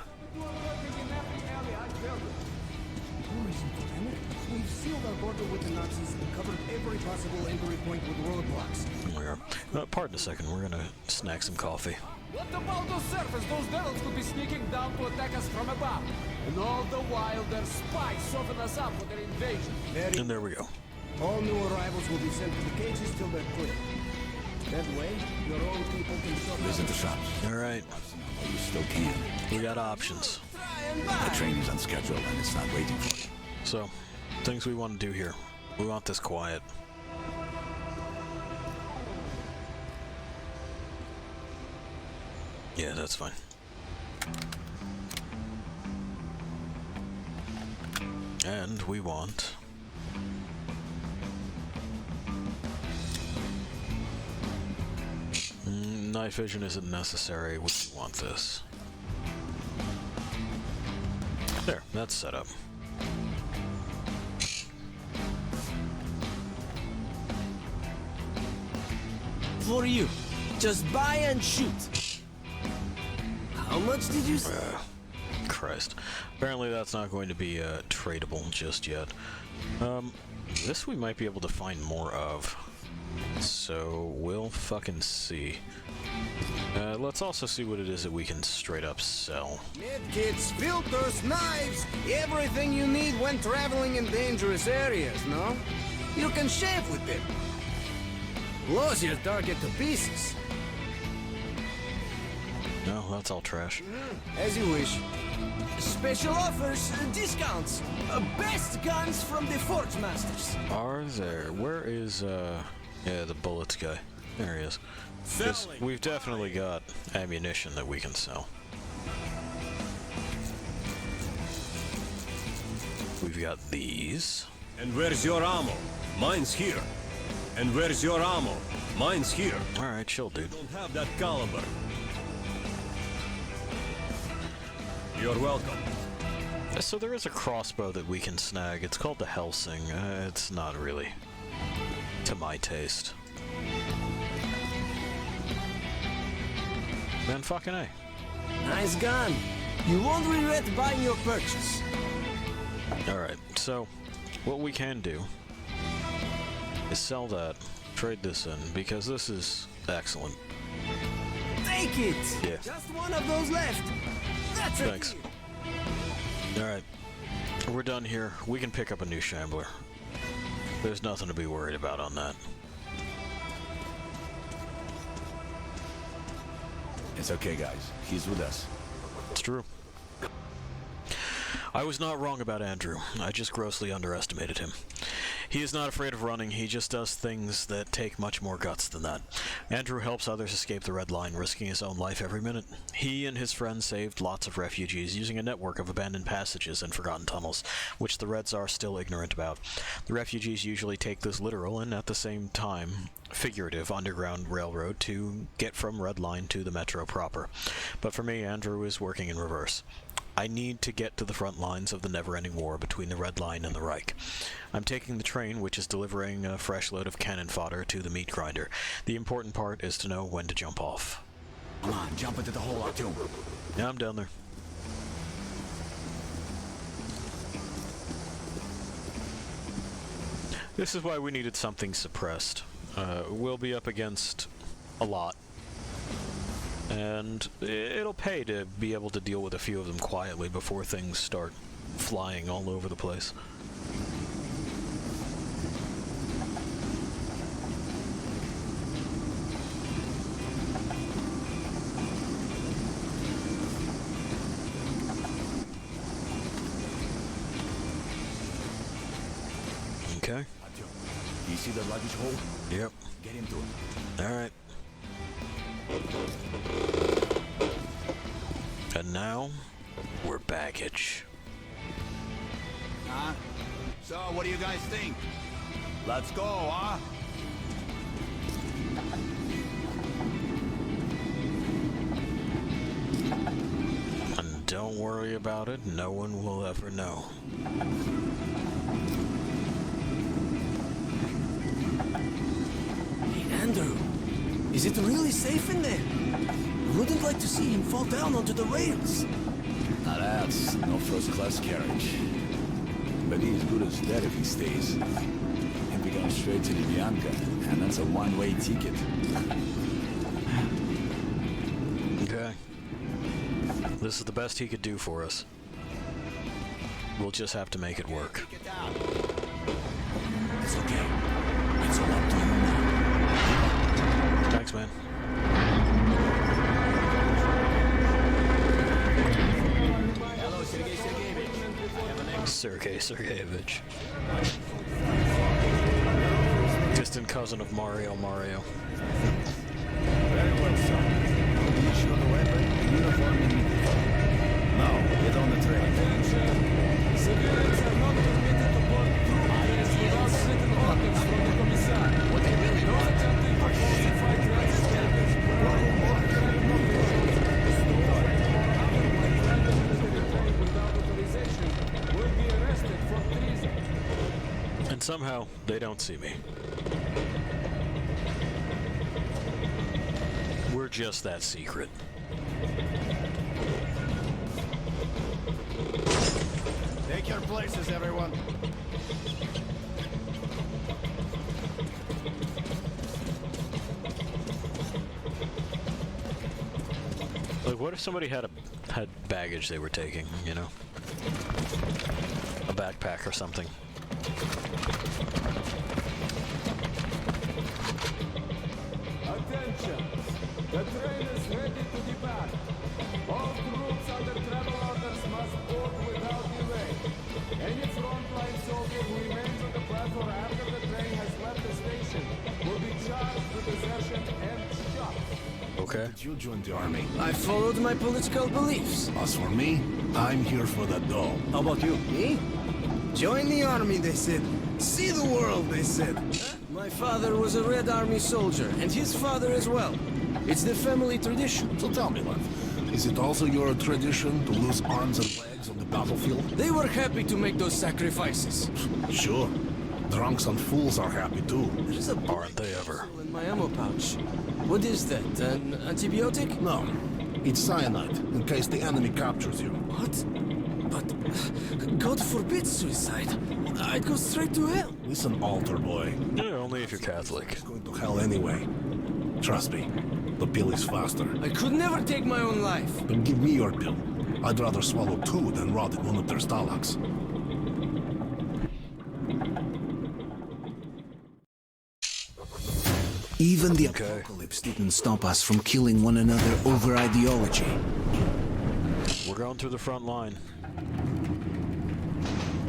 We've sealed our border with the Nazis and covered every possible entry point with roadblocks. There we are. Pardon a second, we're gonna snack some coffee. What about those surface? Those devils could be sneaking down to attack us from above. And all the while, their spies soften us up for their invasion. And there we go. All new arrivals will be sent to the cages till they're clear. That way, your own people can sort Visit the shops. All right. You still can. We got options. The train is on schedule and it's not waiting for you. So, things we want to do here. We want this quiet. Yeah, that's fine. And we want... night vision isn't necessary. We want this. There, that's set up. For you. Just buy and shoot. How much did you say? Christ. Apparently that's not going to be tradable just yet. This we might be able to find more of. So we'll fucking see. Let's also see what it is that we can straight up sell. Medkits, filters, knives, everything you need when traveling in dangerous areas, no? You can shave with them. Blows your target to pieces. No, that's all trash. As you wish. Special offers, discounts. Best guns from the Forge Masters. Are there? Where is, yeah, the bullets guy? There he is. We've definitely got ammunition that we can sell. We've got these. And where's your ammo? Mine's here. And where's your ammo? Mine's here. Alright, chill, dude. Don't have that caliber. You're welcome. So there is a crossbow that we can snag. It's called the Helsing. It's not really to my taste. Man, fucking A. Nice gun. You won't regret buying your purchase. Alright, so what we can do is sell that, trade this in, because this is excellent. Take it! Yeah. Just one of those left. That's it. Thanks. Alright, we're done here. We can pick up a new Shambler. There's nothing to be worried about on that. It's okay, guys. He's with us. It's true. I was not wrong about Andrew. I just grossly underestimated him. He is not afraid of running, he just does things that take much more guts than that. Andrew helps others escape the Red Line, risking his own life every minute. He and his friends saved lots of refugees using a network of abandoned passages and forgotten tunnels, which the Reds are still ignorant about. The refugees usually take this literal and, at the same time, figurative underground railroad to get from Red Line to the Metro proper. But for me, Andrew is working in reverse. I need to get to the front lines of the never-ending war between the Red Line and the Reich. I'm taking the train, which is delivering a fresh load of cannon fodder to the meat grinder. The important part is to know when to jump off. Come on, jump into the hole, Artyom. Yeah, I'm down there. This is why we needed something suppressed. We'll be up against a lot. And it'll pay to be able to deal with a few of them quietly before things start flying all over the place. Okay. You see the luggage hole? Yep. Get into it. All right. And now, we're baggage. Huh? So, what do you guys think? Let's go, huh? And don't worry about it, no one will ever know. Hey, Andrew. Is it really safe in there? I wouldn't like to see him fall down onto the rails. Now that's no first-class carriage. But he's good as dead if he stays. He'll be going straight to the Bianca, and that's a one-way ticket. This is the best he could do for us. We'll just have to make it work. It's okay. It's all up to you now. Thanks, man. Hello, Sergei Sergeyevich. I have an Sergei Sergeyevich. Distant cousin of Mario. Very well, son. Issue the weapon, the uniform immediately. Now, get on the train. Civilians are not permitted to board through trains without written orders from the commissar. What do you really Those want? attempting to falsify transcripts without authorization will be arrested for treason. And somehow, they don't see me. We're just that secret. Take your places, everyone. Like, what if somebody had baggage they were taking, you know? A backpack or something. Attention! The train is ready to depart. All troops under travel orders must board without delay. Any frontline soldier who remains on the platform after the train has left the station will be charged with desertion and shot. Okay. You joined the army. I followed my political beliefs. As for me, I'm here for the dough. How about you? Me? Join the army, they said. See the world, they said. My father was a Red Army soldier, and his father as well. It's the family tradition. So tell me, love, is it also your tradition to lose arms and legs on the battlefield? They were happy to make those sacrifices. Sure. Drunks and fools are happy too. There is a Aren't they ever? in my ammo pouch. What is that? An antibiotic? No, it's cyanide, in case the enemy captures you. What? But God forbid suicide. I'd go straight to hell. Listen, altar boy. Yeah, only if you're Catholic. It's going to hell anyway. Trust me, the pill is faster. I could never take my own life. Then give me your pill. I'd rather swallow two than rot in one of their stalags. Even the apocalypse didn't stop us from killing one another over ideology. We're going through the front line.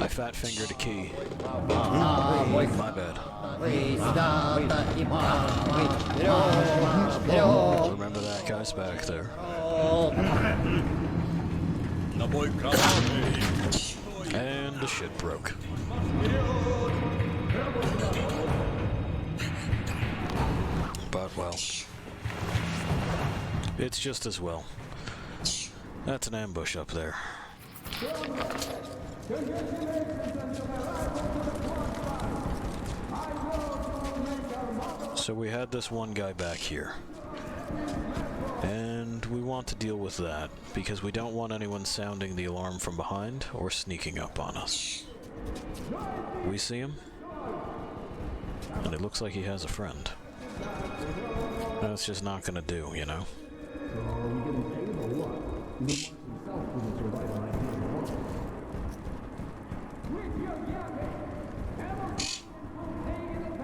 I fat fingered a key. My bad. Remember that guy's back there. And the shit broke. But well, it's just as well. That's an ambush up there. So we had this one guy back here. And we want to deal with that, because we don't want anyone sounding the alarm from behind or sneaking up on us. We see him, and it looks like he has a friend. That's just not gonna do, you know?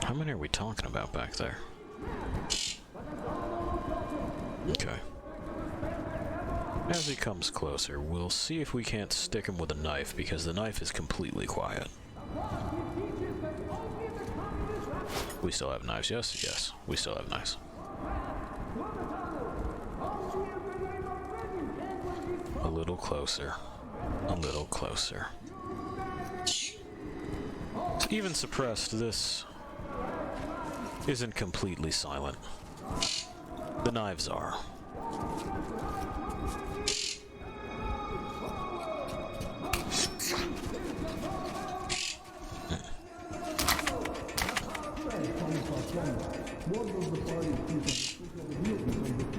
How many are we talking about back there? Okay. As he comes closer, we'll see if we can't stick him with a knife, because the knife is completely quiet. We still have knives, yes? Yes, we still have knives. A little closer. A little closer. Even suppressed, this isn't completely silent. The knives are.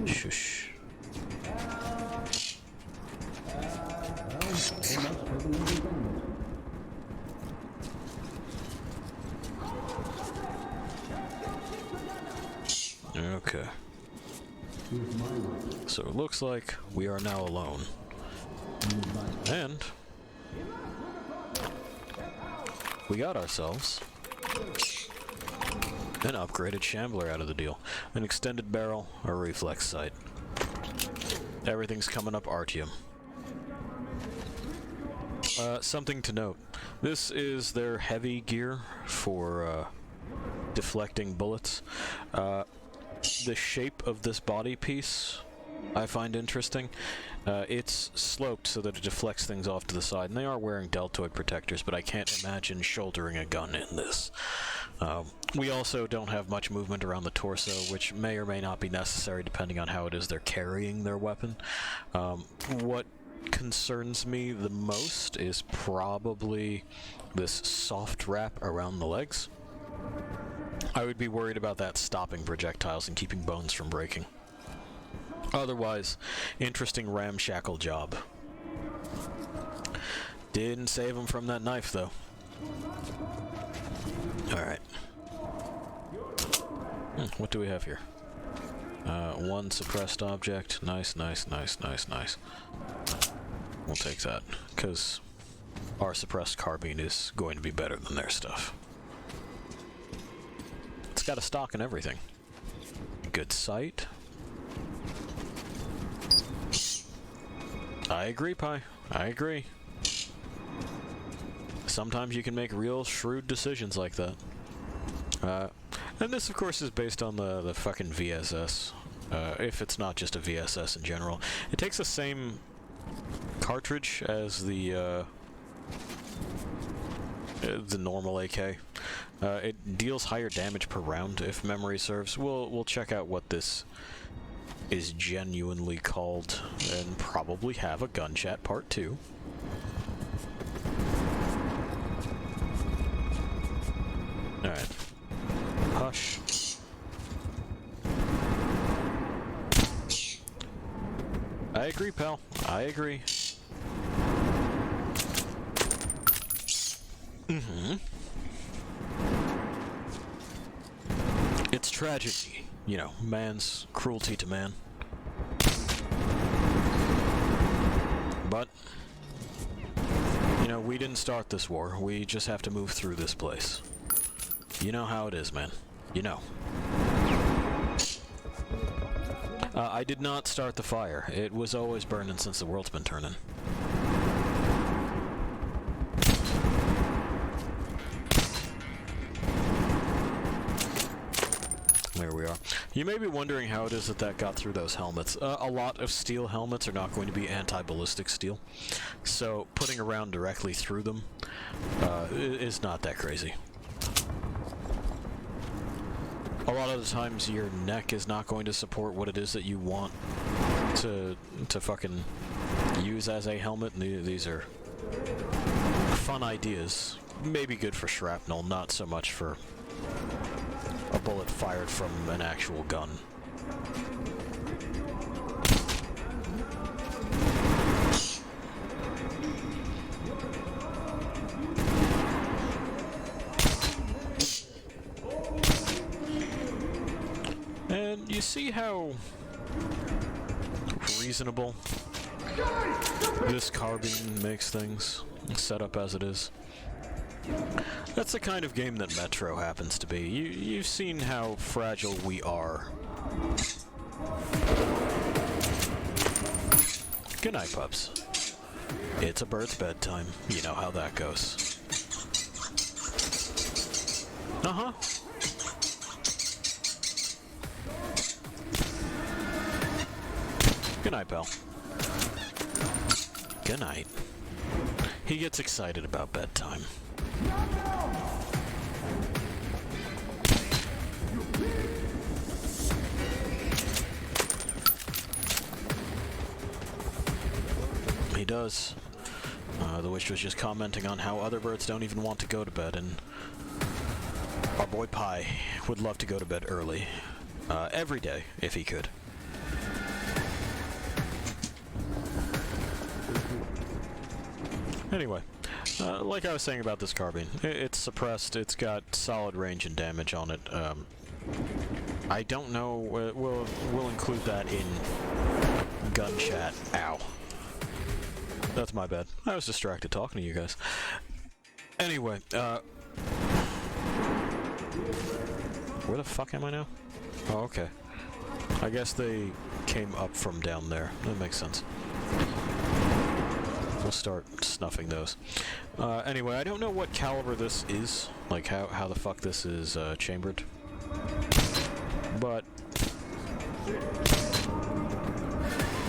Shush. Okay. So it looks like we are now alone. And we got ourselves an upgraded shambler out of the deal. An extended barrel, a reflex sight. Everything's coming up Artium. Something to note. This is their heavy gear for deflecting bullets. The shape of this body piece I find interesting. It's sloped so that it deflects things off to the side, and they are wearing deltoid protectors, but I can't imagine shouldering a gun in this. We also don't have much movement around the torso, which may or may not be necessary depending on how it is they're carrying their weapon. What concerns me the most is probably this soft wrap around the legs. I would be worried about that stopping projectiles and keeping bones from breaking. Otherwise, interesting ramshackle job. Didn't save him from that knife, though. Alright. What do we have here? One suppressed object. Nice, nice, nice, nice, nice. We'll take that, because our suppressed carbine is going to be better than their stuff. It's got a stock and everything. Good sight. I agree, Pi. I agree. Sometimes you can make real shrewd decisions like that. And this, of course, is based on the fucking VSS. If it's not just a VSS in general. It takes the same cartridge as the normal AK. It deals higher damage per round, if memory serves. We'll check out what this is genuinely called, and probably have a gun chat part 2. Alright. Hush. I agree, pal. I agree. It's tragedy. You know, man's cruelty to man. But, you know, we didn't start this war. We just have to move through this place. You know how it is, man. You know. I did not start the fire. It was always burning since the world's been turning. There we are. You may be wondering how it is that got through those helmets. A lot of steel helmets are not going to be anti-ballistic steel, so putting a round directly through them is not that crazy. A lot of the times your neck is not going to support what it is that you want to fucking use as a helmet, and these are fun ideas. Maybe good for shrapnel, not so much for a bullet fired from an actual gun. And you see how reasonable this carbine makes things, set up as it is. That's the kind of game that Metro happens to be. You've seen how fragile we are. Good night, pups. It's a bird's bedtime. You know how that goes. Uh-huh. Good night, pal. Good night. He gets excited about bedtime. He does. The witch was just commenting on how other birds don't even want to go to bed, and our boy Pi would love to go to bed early. Every day, if he could. Anyway, like I was saying about this carbine, it's suppressed, it's got solid range and damage on it. I don't know, we'll include that in gun chat. Ow. That's my bad. I was distracted talking to you guys. Anyway, where the fuck am I now? Oh, okay. I guess they came up from down there. That makes sense. We'll start snuffing those. Anyway, I don't know what caliber this is. Like, how the fuck this is, chambered. But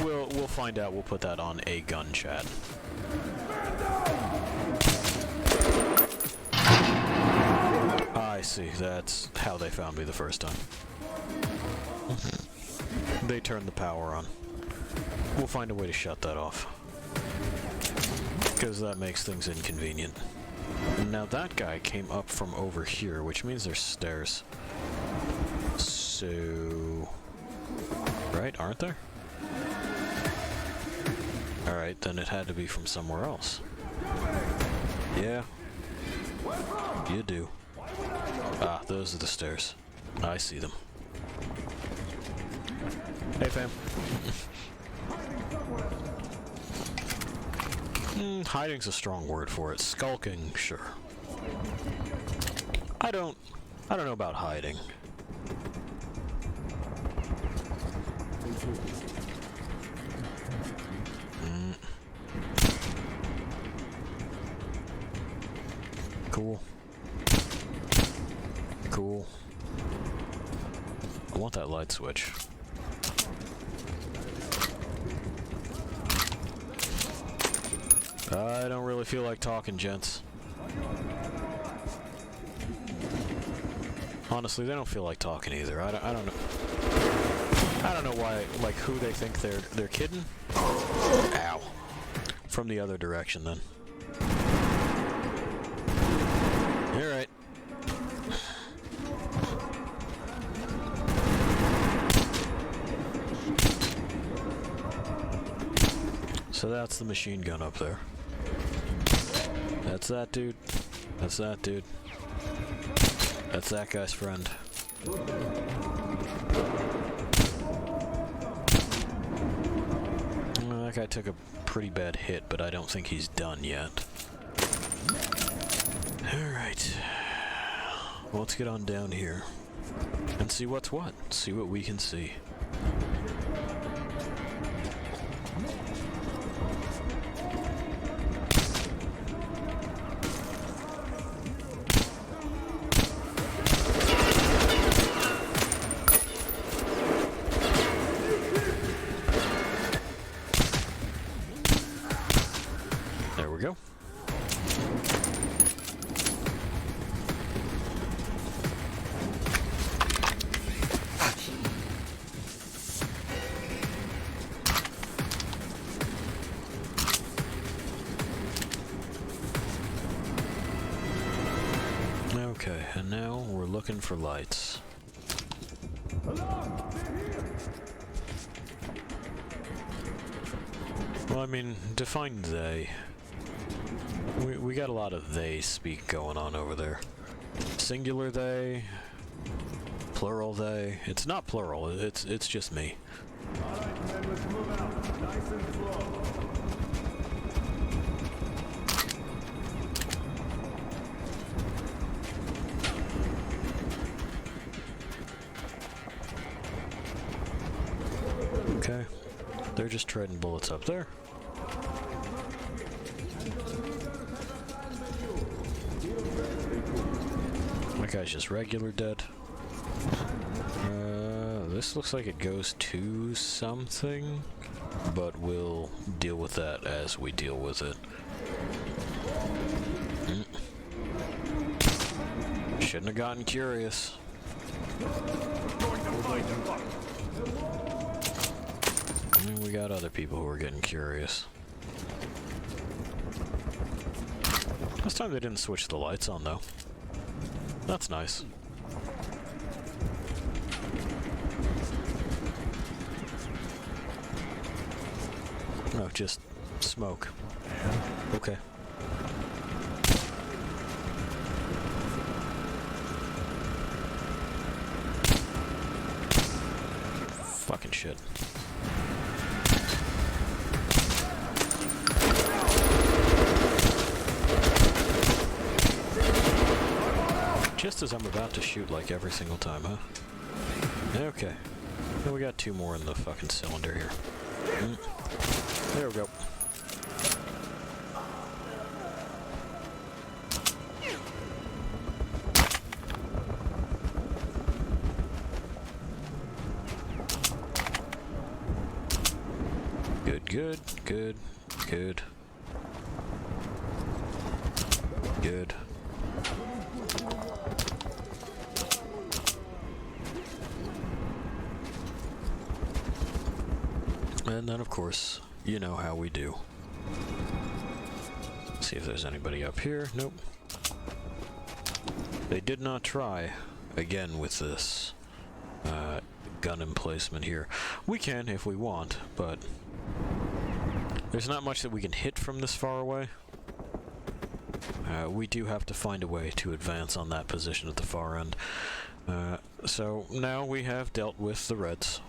we'll find out. We'll put that on a gun chat. I see. That's how they found me the first time. They turned the power on. We'll find a way to shut that off. Because that makes things inconvenient. Now that guy came up from over here, which means there's stairs. So... right, aren't there? Alright, then it had to be from somewhere else. Yeah. You do. Ah, those are the stairs. I see them. Hey, fam. Hiding's a strong word for it. Skulking, sure. I don't know about hiding. Cool. Cool. I want that light switch. I don't really feel like talking, gents. Honestly, they don't feel like talking either. I don't know. I don't know why, like, who they think they're kidding. Ow. From the other direction, then. Alright. So that's the machine gun up there. That's that dude. That's that dude. That's that guy's friend. Well, that guy took a pretty bad hit, but I don't think he's done yet. Alright. Well, let's get on down here and see what's what. See what we can see. There we go. Okay, and now we're looking for lights. Well, I mean, define they. We got a lot of they speak going on over there. Singular they, plural they. It's not plural, it's just me. Alright, men, let's move out. Nice and slow. Okay, they're just trading bullets up there. That guy's just regular dead. This looks like it goes to something, but we'll deal with that as we deal with it. Shouldn't have gotten curious. I mean, we got other people who are getting curious. This time they didn't switch the lights on, though. That's nice. No, just smoke. Okay. Fucking shit. Just as I'm about to shoot like every single time, huh? Okay. Now we got 2 more in the fucking cylinder here. There we go. Good, good, good. Good. And then, of course, you know how we do. See if there's anybody up here. Nope. They did not try again with this gun emplacement here. We can if we want, but there's not much that we can hit from this far away. We do have to find a way to advance on that position at the far end. So now we have dealt with the Reds.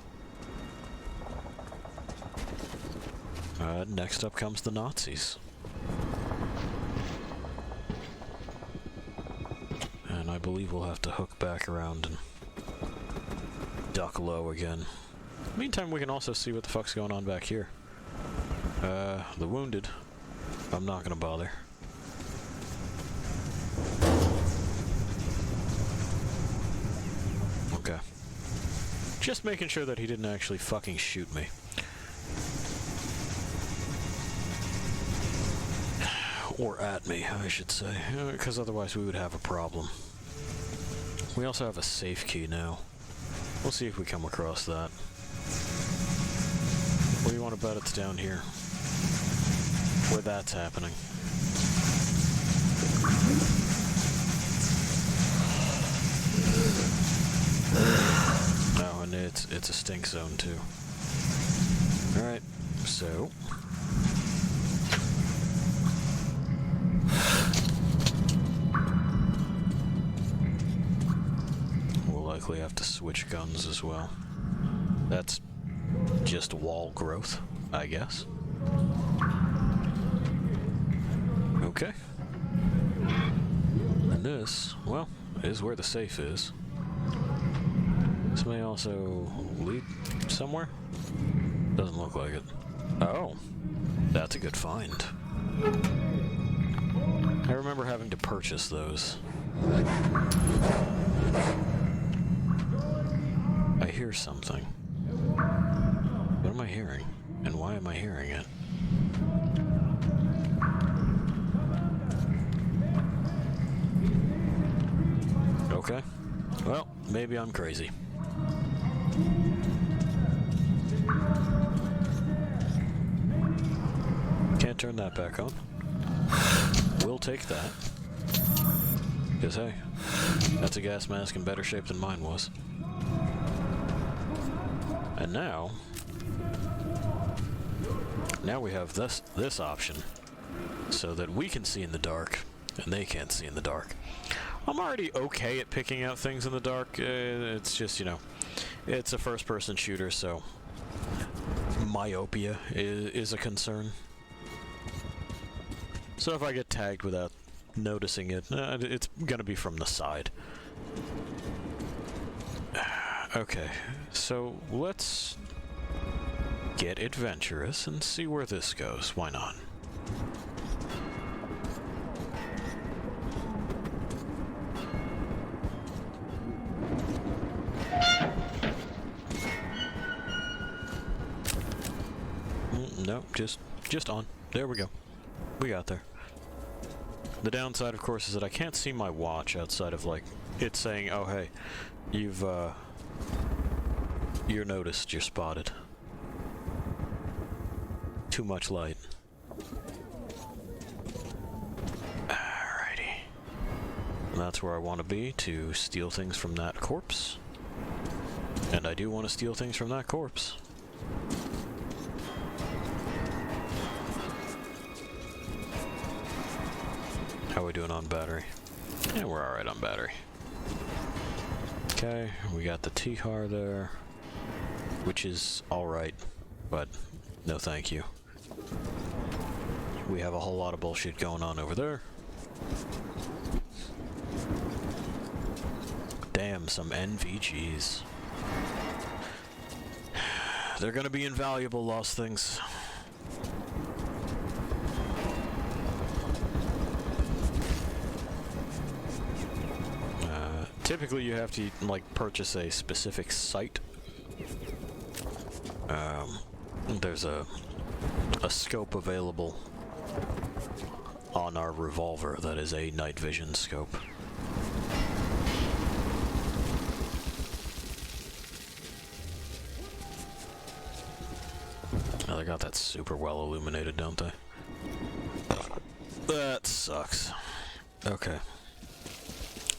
Next up comes the Nazis. And I believe we'll have to hook back around and duck low again. Meantime, we can also see what the fuck's going on back here. The wounded. I'm not gonna bother. Okay. Just making sure that he didn't actually fucking shoot me. Or at me, I should say, because otherwise we would have a problem. We also have a safe key now. We'll see if we come across that. What do you want to bet it's down here? Where that's happening. Oh, and it's a stink zone too. Alright, so likely have to switch guns as well. That's just wall growth, I guess. Okay. And this, well, is where the safe is. This may also lead somewhere. Doesn't look like it. Oh, that's a good find. I remember having to purchase those. I hear something. What am I hearing? And why am I hearing it? Okay. Well, maybe I'm crazy. Can't turn that back on. We'll take that. Because, hey, that's a gas mask in better shape than mine was. And now we have this option, so that we can see in the dark, and they can't see in the dark. I'm already okay at picking out things in the dark. It's just, you know, it's a first-person shooter, so myopia is a concern. So if I get tagged without noticing it, it's gonna be from the side. Okay, so let's get adventurous and see where this goes. Why not? No, just on. There we go. We got there. The downside, of course, is that I can't see my watch outside of, like, it saying, oh, hey, you're noticed, you're spotted. Too much light. Alrighty. And that's where I want to be, to steal things from that corpse. And I do want to steal things from that corpse. How are we doing on battery? Yeah, we're alright on battery. Okay, we got the T-Har there, which is alright, but no thank you. We have a whole lot of bullshit going on over there. some NVGs. They're gonna be invaluable, lost things. Typically you have to, like, purchase a specific site. There's a scope available on our revolver that is a night vision scope. Oh, they got that super well illuminated, don't they? That sucks. Okay.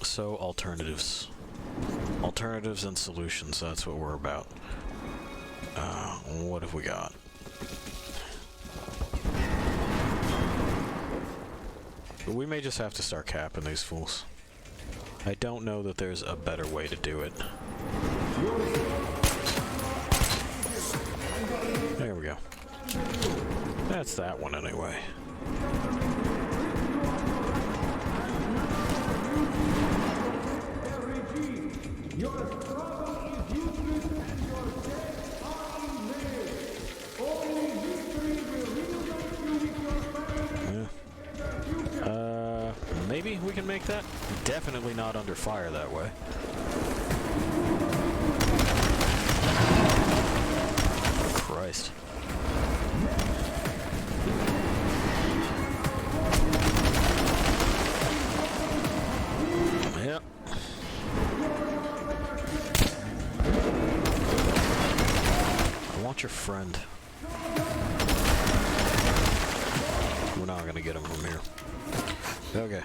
So, alternatives. Alternatives and solutions, that's what we're about. What have we got? We may just have to start capping these fools. I don't know that there's a better way to do it. There we go. That's that one anyway. Maybe we can make that? Definitely not under fire that way. Christ. Yep. I want your friend. We're not gonna get him from here. Okay.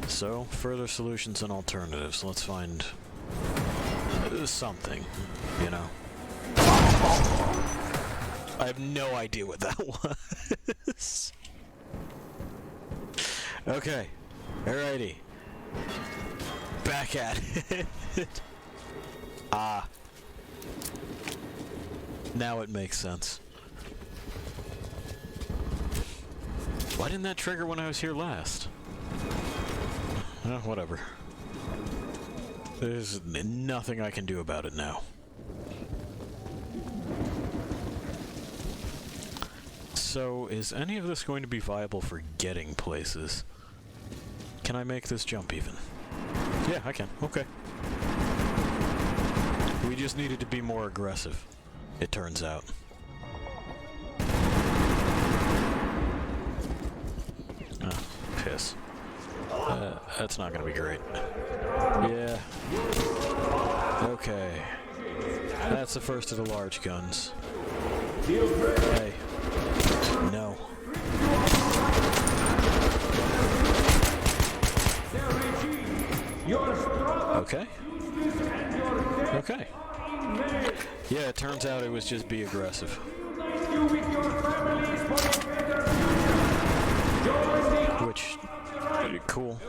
So, further solutions and alternatives. Let's find something, you know. I have no idea what that was. Okay. Alrighty. Back at it. Ah. Now it makes sense. Why didn't that trigger when I was here last? Whatever. There's nothing I can do about it now. So, is any of this going to be viable for getting places? Can I make this jump even? Yeah, I can. Okay. We just needed to be more aggressive, it turns out. Oh, piss. That's not gonna be great. Yeah. Okay. That's the first of the large guns. Hey. No. Okay. Okay. Yeah, it turns out it was just be aggressive. Which, cool.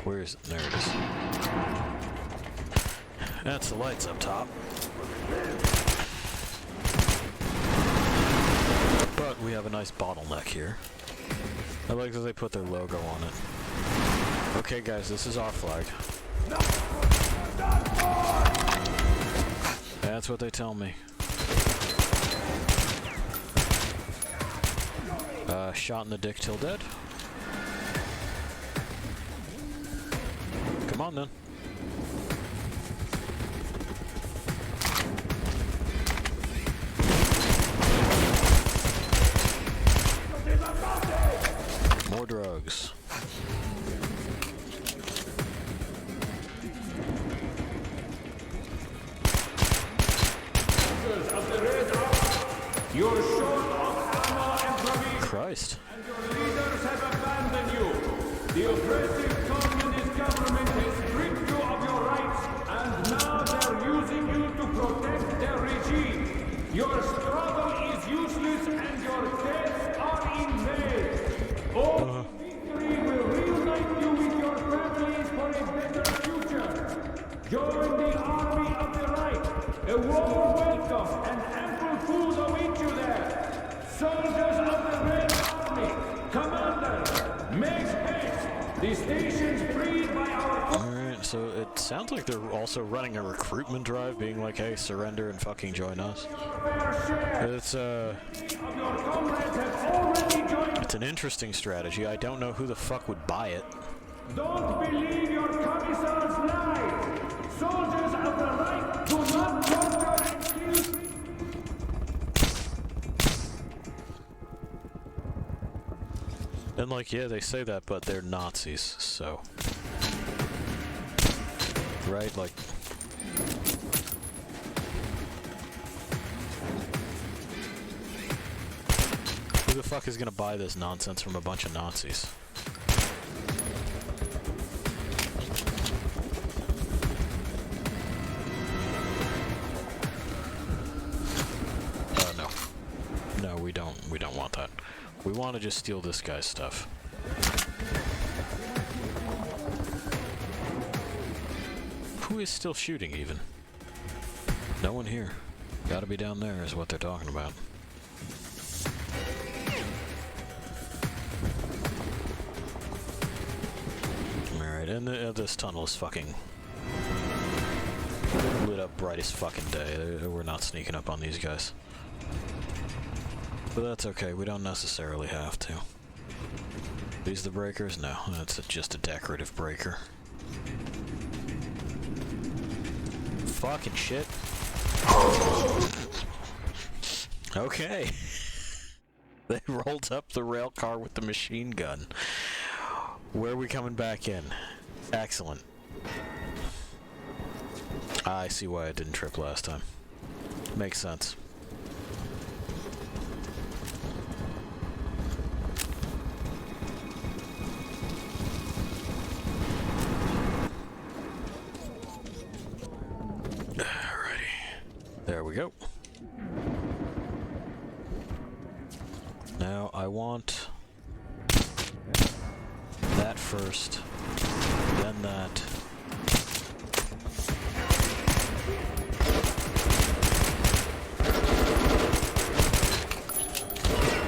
Where is it? There it is. That's the lights up top. But we have a nice bottleneck here. I like that they put their logo on it. Okay guys, this is our flag. That's what they tell me. Shot in the dick till dead. Come on then. More drugs. You're short of ammo and provisions. Christ. And your leaders have abandoned you. The oppressive communist government has stripped you of your rights, and now they're using you to protect their regime. Your struggle is useless, and your deaths are in vain. Only victory will reunite you with The station's freed by our... Alright, so it sounds like they're also running a recruitment drive, being like, hey, surrender and fucking join us. It's an interesting strategy. I don't know who the fuck would buy it. Don't believe your commissar's lies! Soldiers of the Reich do not torture and kill people! And like, yeah, they say that, but they're Nazis, so... Right, like... Who the fuck is gonna buy this nonsense from a bunch of Nazis? No. No, we don't want that. We want to just steal this guy's stuff. Who is still shooting, even? No one here. Gotta be down there, is what they're talking about. Alright, and this tunnel is fucking lit up bright as fucking day. We're not sneaking up on these guys. But that's okay, we don't necessarily have to. These the breakers? No, that's just a decorative breaker. Fucking shit. Okay. They rolled up the rail car with the machine gun. Where are we coming back in? Excellent. I see why I didn't trip last time. Makes sense. There we go. Now I want that first, then that.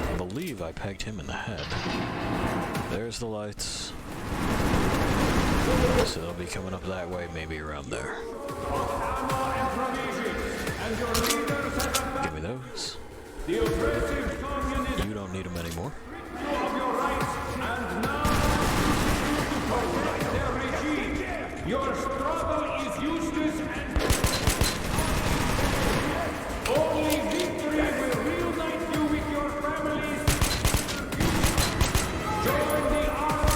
I believe I pegged him in the head. There's the lights. So they'll be coming up that way, maybe around there. Give me those. You don't need them anymore. Your struggle is useless and only victory will reunite you with your families. Join the army.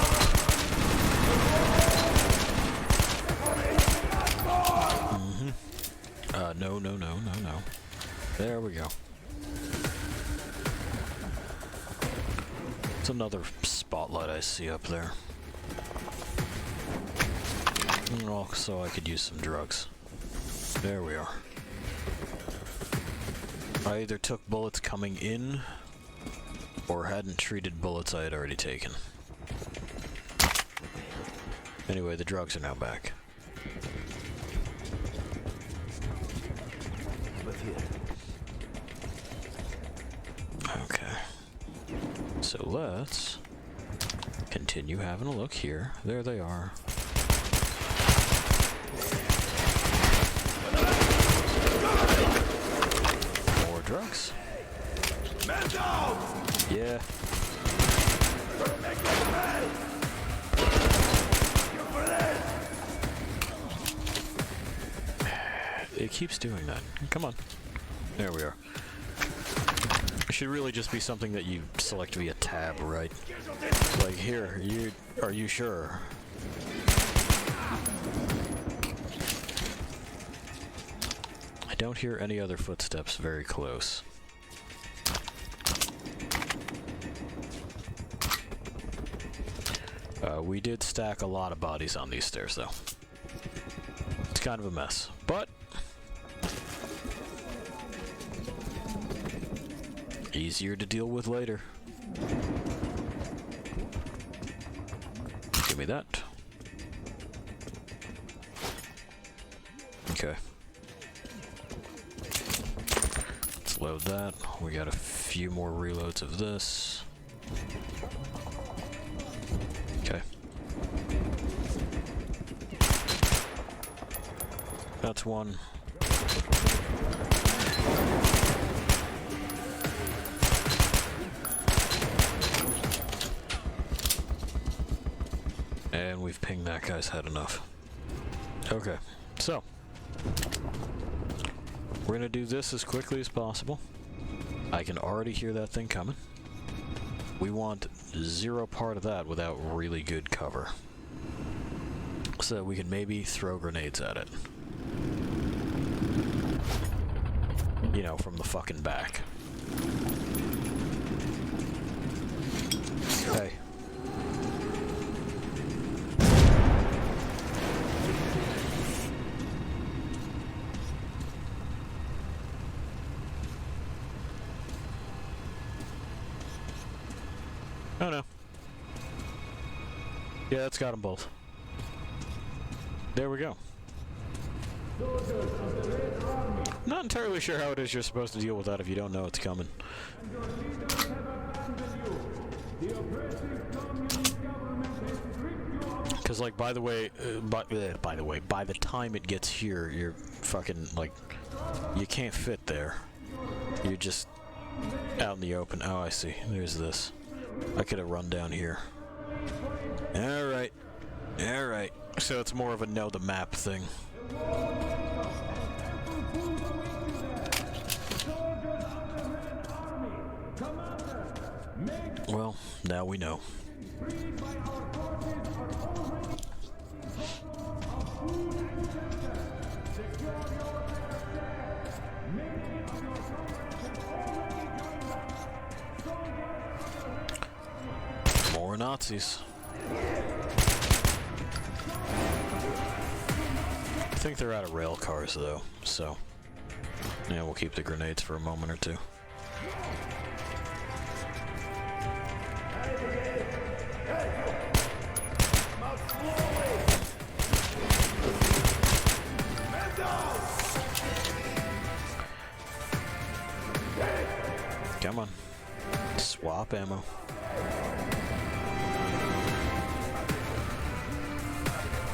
No. There we go. It's another spotlight I see up there. Oh, so I could use some drugs. There we are. I either took bullets coming in, or hadn't treated bullets I had already taken. Anyway, the drugs are now back. Okay. So let's continue having a look here. There they are. More drugs. Yeah. It keeps doing that. Come on. There we are. It should really just be something that you select via tab, right? Like here, are you sure? I don't hear any other footsteps very close. We did stack a lot of bodies on these stairs, though. It's kind of a mess, but easier to deal with later. Give me that. Okay. Let's load that. We got a few more reloads of this. Okay. That's one. And we've pinged that guy's head enough. Okay, so we're gonna do this as quickly as possible. I can already hear that thing coming. We want zero part of that without really good cover. So we can maybe throw grenades at it. You know, from the fucking back. Hey. Oh no. Yeah, that's got them both. There we go. Not entirely sure how it is you're supposed to deal with that if you don't know it's coming. Because, like, by the way, by the time it gets here, you're fucking, like, you can't fit there. You're just out in the open. Oh, I see. There's this. I could have run down here. Alright. Alright. So it's more of a know the map thing. Well, now we know. More Nazis. I think they're out of rail cars though, so yeah, we'll keep the grenades for a moment or two. Come on. Swap ammo.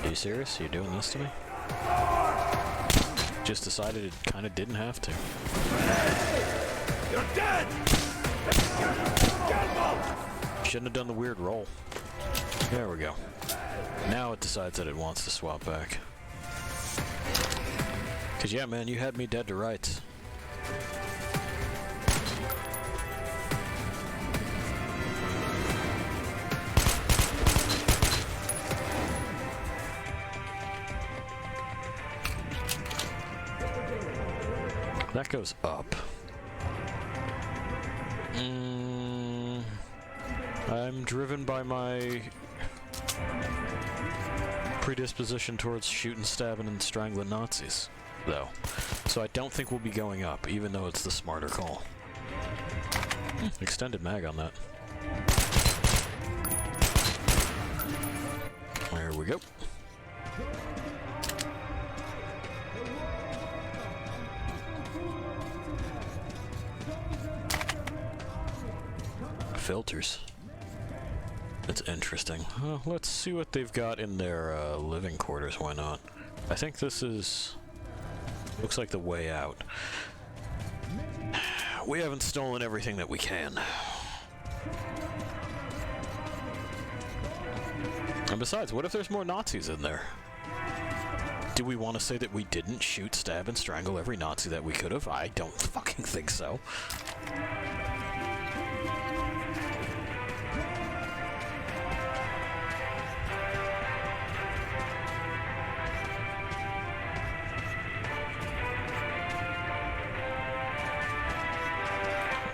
Are you serious? You're doing this to me? Just decided it kind of didn't have to. You're dead! Shouldn't have done the weird roll. There we go. Now it decides that it wants to swap back. Cause yeah, man, you had me dead to rights. That goes up. I'm driven by my predisposition towards shooting, stabbing, and strangling Nazis, though. So I don't think we'll be going up, even though it's the smarter call. Extended mag on that. There we go. Filters. That's interesting. Let's see what they've got in their living quarters. Why not? I think this is... looks like the way out. We haven't stolen everything that we can. And besides, what if there's more Nazis in there? Do we want to say that we didn't shoot, stab, and strangle every Nazi that we could have? I don't fucking think so.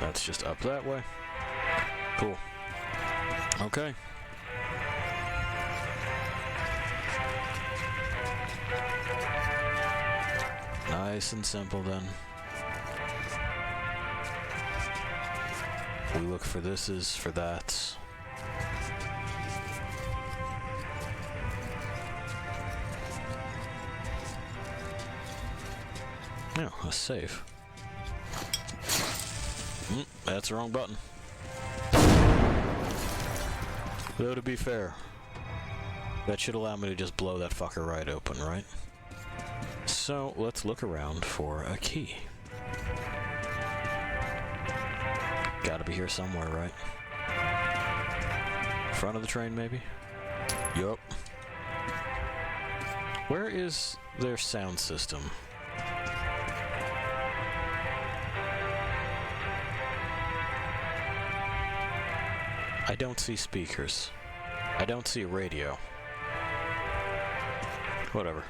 That's just up that way. Cool. Okay. Nice and simple then. We look for this is for that. Yeah, a save. That's the wrong button. Though to be fair, that should allow me to just blow that fucker right open, right? So let's look around for a key. Gotta be here somewhere, right? Front of the train, maybe? Yup. Where is their sound system? I don't see speakers. I don't see a radio. Whatever.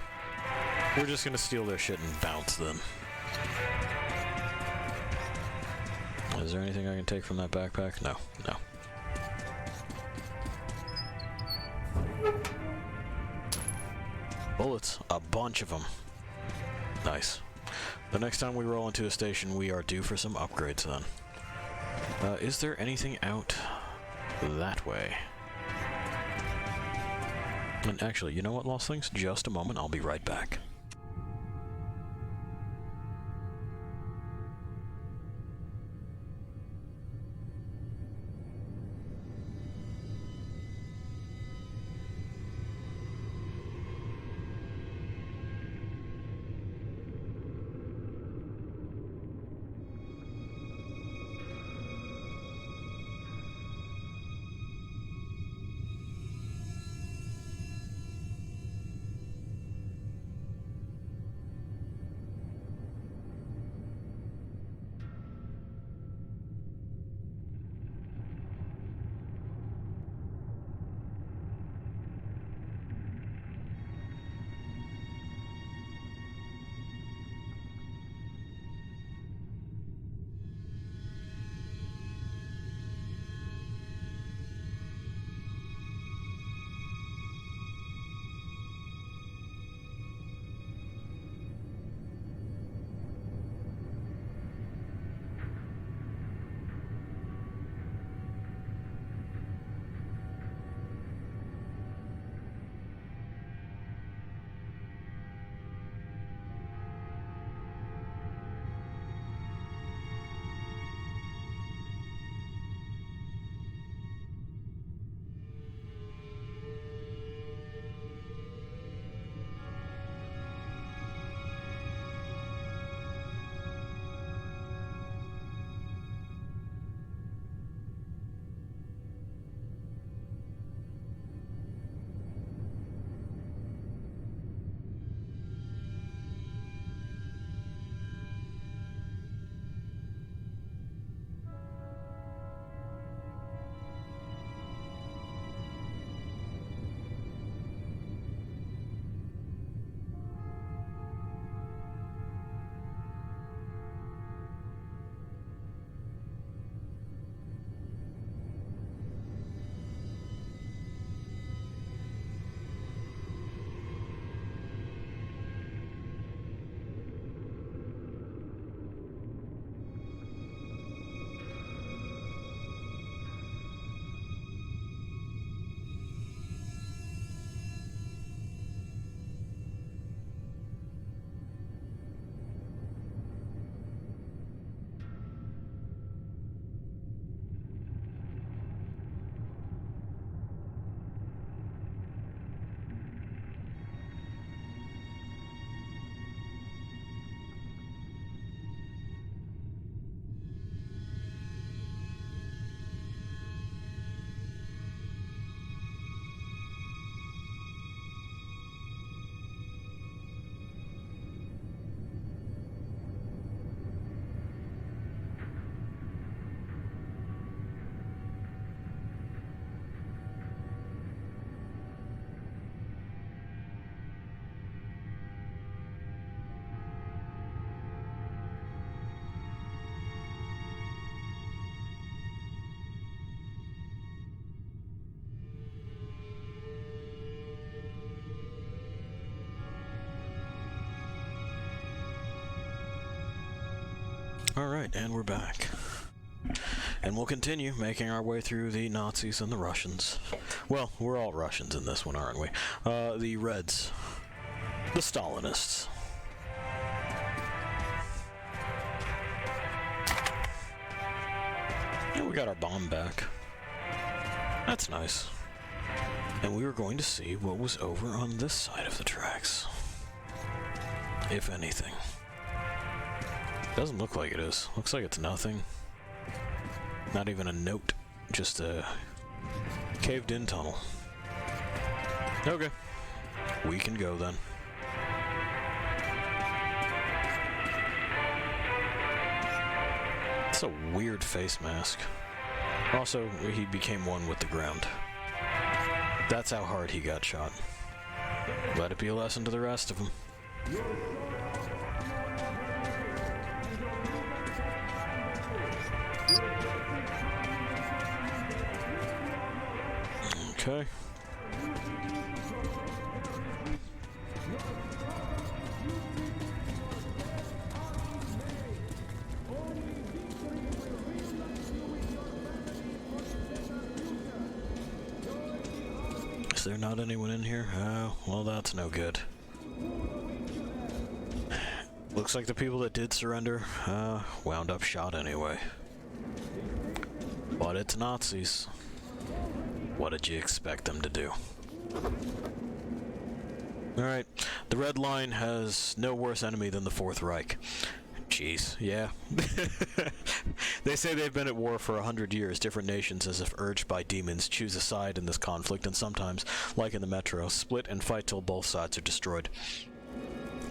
We're just gonna steal their shit and bounce then. Is there anything I can take from that backpack? No. No. Bullets. A bunch of them. Nice. The next time we roll into a station, we are due for some upgrades then. Is there anything out that way? And actually, you know what, Lost Things? Just a moment, I'll be right back. Alright, and we're back. And we'll continue making our way through the Nazis and the Russians. Well, we're all Russians in this one, aren't we? The Reds. The Stalinists. And we got our bomb back. That's nice. And we were going to see what was over on this side of the tracks. if anything. Doesn't look like it is. Looks like it's nothing. Not even a note. Just a caved-in tunnel. Okay. We can go then. It's a weird face mask. Also, he became one with the ground. That's how hard he got shot. Let it be a lesson to the rest of them. Okay. Is there not anyone in here? Oh, well, that's no good. Looks like the people that did surrender wound up shot anyway. But it's Nazis. What did you expect them to do? Alright, the Red Line has no worse enemy than the Fourth Reich. Jeez, yeah. They say they've been at war for 100 years. Different nations, as if urged by demons, choose a side in this conflict, and sometimes, like in the Metro, split and fight till both sides are destroyed.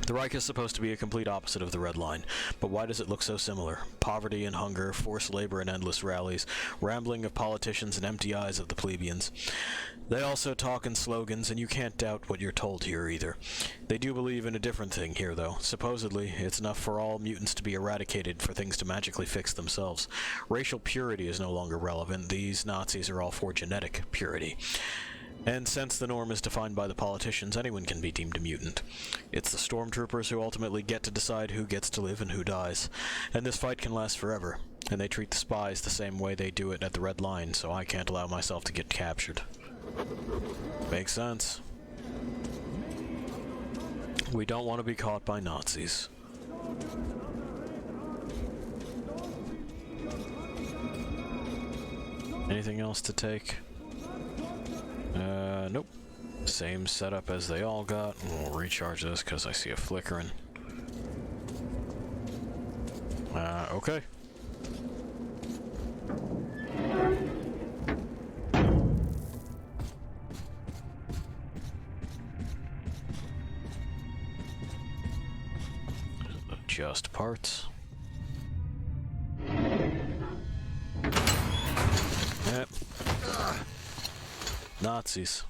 The Reich is supposed to be a complete opposite of the Red Line, but why does it look so similar? Poverty and hunger, forced labor and endless rallies, rambling of politicians and empty eyes of the plebeians. They also talk in slogans, and you can't doubt what you're told here either. They do believe in a different thing here, though. Supposedly, it's enough for all mutants to be eradicated for things to magically fix themselves. Racial purity is no longer relevant. These Nazis are all for genetic purity. And since the norm is defined by the politicians, anyone can be deemed a mutant. It's the stormtroopers who ultimately get to decide who gets to live and who dies. And this fight can last forever. And they treat the spies the same way they do it at the Red Line, so I can't allow myself to get captured. Makes sense. We don't want to be caught by Nazis. Anything else to take? Nope. Same setup as they all got. We'll recharge this because I see a flickering. Okay. Just parts. Yep. Nazis.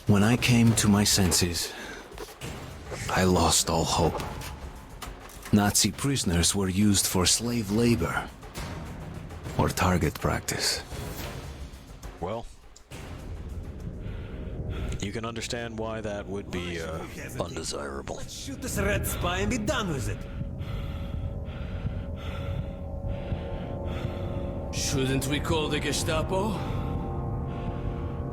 When I came to my senses, I lost all hope. Nazi prisoners were used for slave labor or target practice. Well, you can understand why that would be undesirable. Let's shoot this red spy and be done with it. Shouldn't we call the Gestapo?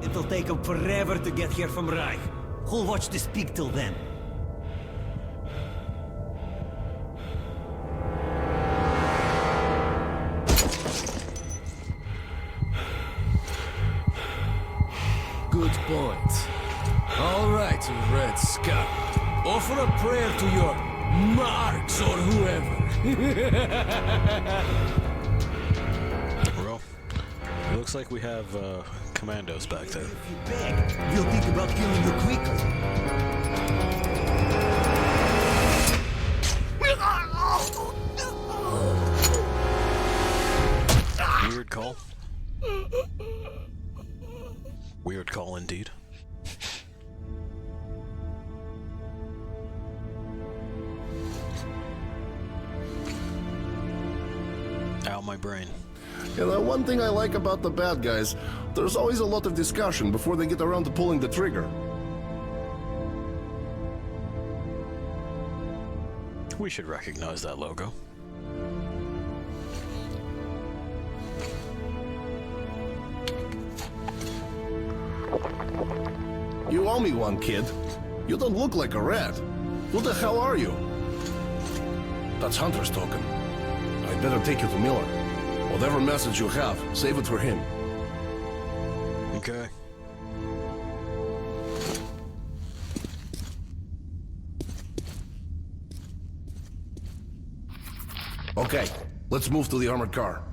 It'll take them forever to get here from Reich. Who'll watch this pig till then? Good point. All right, you Red Scum. Offer a prayer to your Marks or whoever. Well, it looks like we have commandos back there. If you beg, we'll think about killing you quicker. Weird call. Weird call indeed. Ow, my brain. And one thing I like about the bad guys, there's always a lot of discussion before they get around to pulling the trigger. We should recognize that logo. You owe me one, kid. You don't look like a rat. Who the hell are you? That's Hunter's token. I'd better take you to Miller. Whatever message you have, save it for him. Okay. Okay, let's move to the armored car.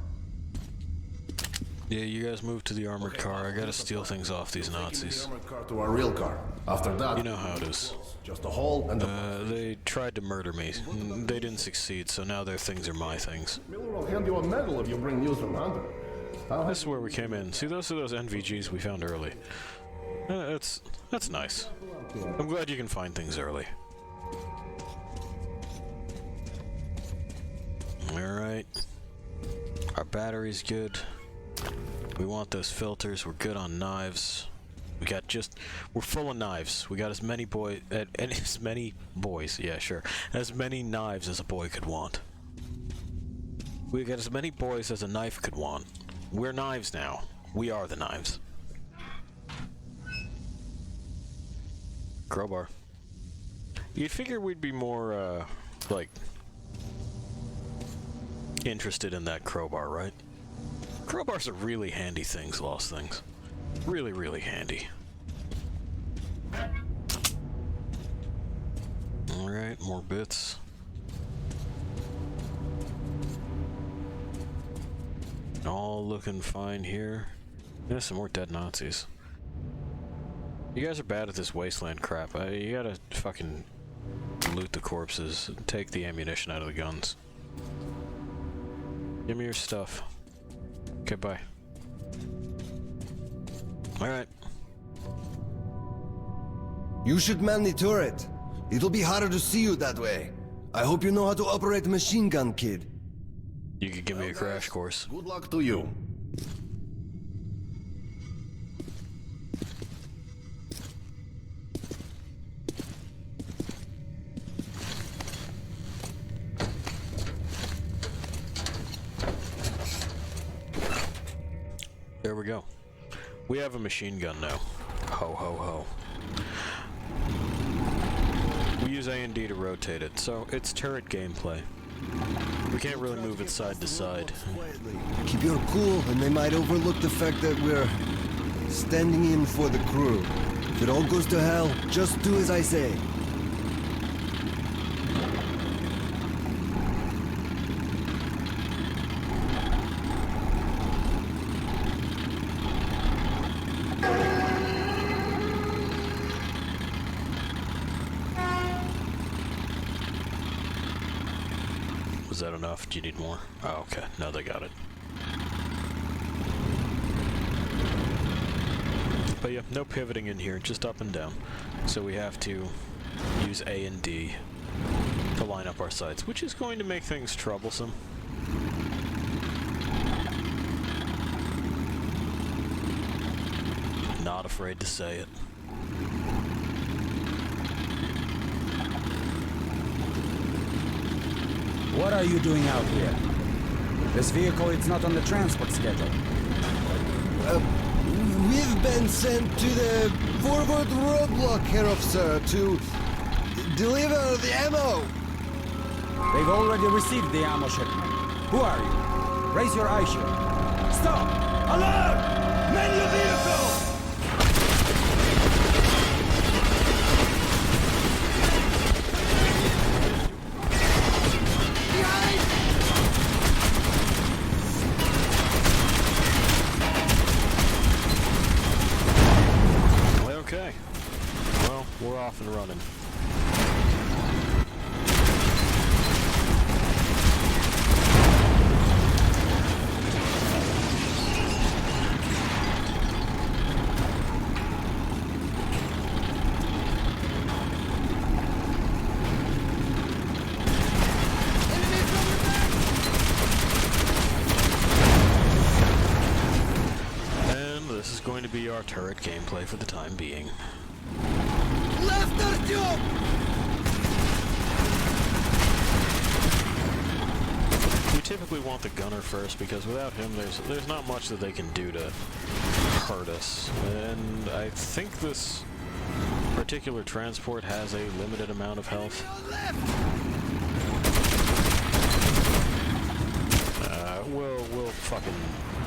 Yeah, you guys move to the armored car. I gotta steal things off these Nazis. The armored car to our real car. After that, You know how it is. just a hole and They tried to murder me. They didn't succeed, so now their things are my things. Miller will hand you a medal if you bring news from Hunter. This is where we came in. See, those are those NVGs we found early. That's nice. I'm glad you can find things early. Alright. Our battery's good. We want those filters. We're good on knives. We're full of knives. We got as many as many knives as a boy could want. We got as many boys as a knife could want. We're knives now. We are the knives. Crowbar. You'd figure we'd be more, like, interested in that crowbar, right? Crowbars are really handy things, lost things. Really, really handy. Alright, more bits. All looking fine here. Yeah, some more dead Nazis. You guys are bad at this wasteland crap. You gotta fucking loot the corpses and take the ammunition out of the guns. Give me your stuff. Okay, bye. Alright. You should man the turret. It'll be harder to see you that way. I hope you know how to operate a machine gun, kid. You could give me a crash course. Good luck to you. There we go. We have a machine gun now. Ho ho ho. We use A and D to rotate it, so it's turret gameplay. We can't really move it side to side. Keep your cool, and they might overlook the fact that we're standing in for the crew. If it all goes to hell, just do as I say. Was that enough? Do you need more? Oh, okay. No, they got it. But yeah, no pivoting in here, just up and down. So we have to use A and D to line up our sights, which is going to make things troublesome. Not afraid to say it. What are you doing out here? This vehicle is not on the transport schedule. We've been sent to the forward roadblock, Herr Officer, to deliver the ammo. They've already received the ammo shipment. Who are you? Raise your eye shield. Stop! Alert! Man your vehicle! Okay. Well, we're off and running. This is going to be our turret gameplay for the time being. Left Artyom! We typically want the gunner first because without him there's not much that they can do to hurt us. And I think this particular transport has a limited amount of health. We'll fucking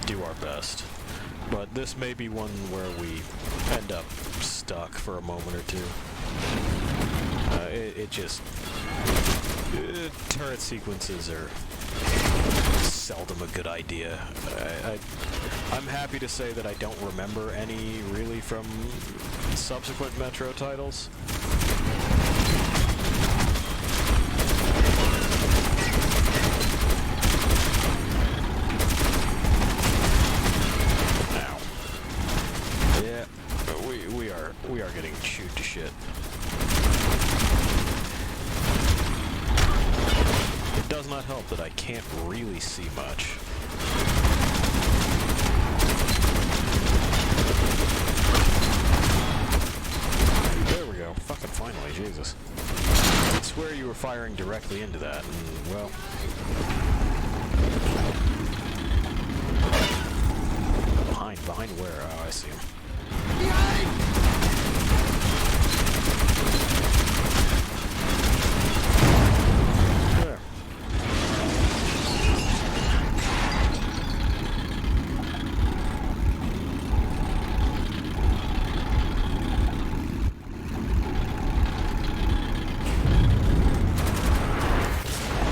do our best. But this may be one where we end up stuck for a moment or two. It just... turret sequences are seldom a good idea. I'm happy to say that I don't remember any really from subsequent Metro titles. We are getting chewed to shit. It does not help that I can't really see much. There we go. Fucking finally, Jesus. I swear you were firing directly into that, and, well... Behind where? Oh, I see him. There.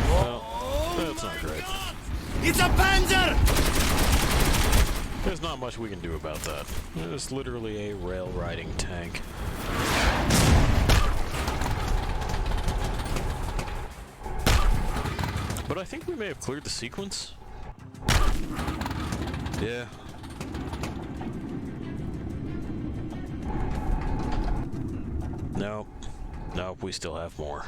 Well, that's not great. It's a Panzer! There's not much we can do about that. It's literally a rail-riding tank. But I think we may have cleared the sequence. Yeah. Nope. Nope, we still have more.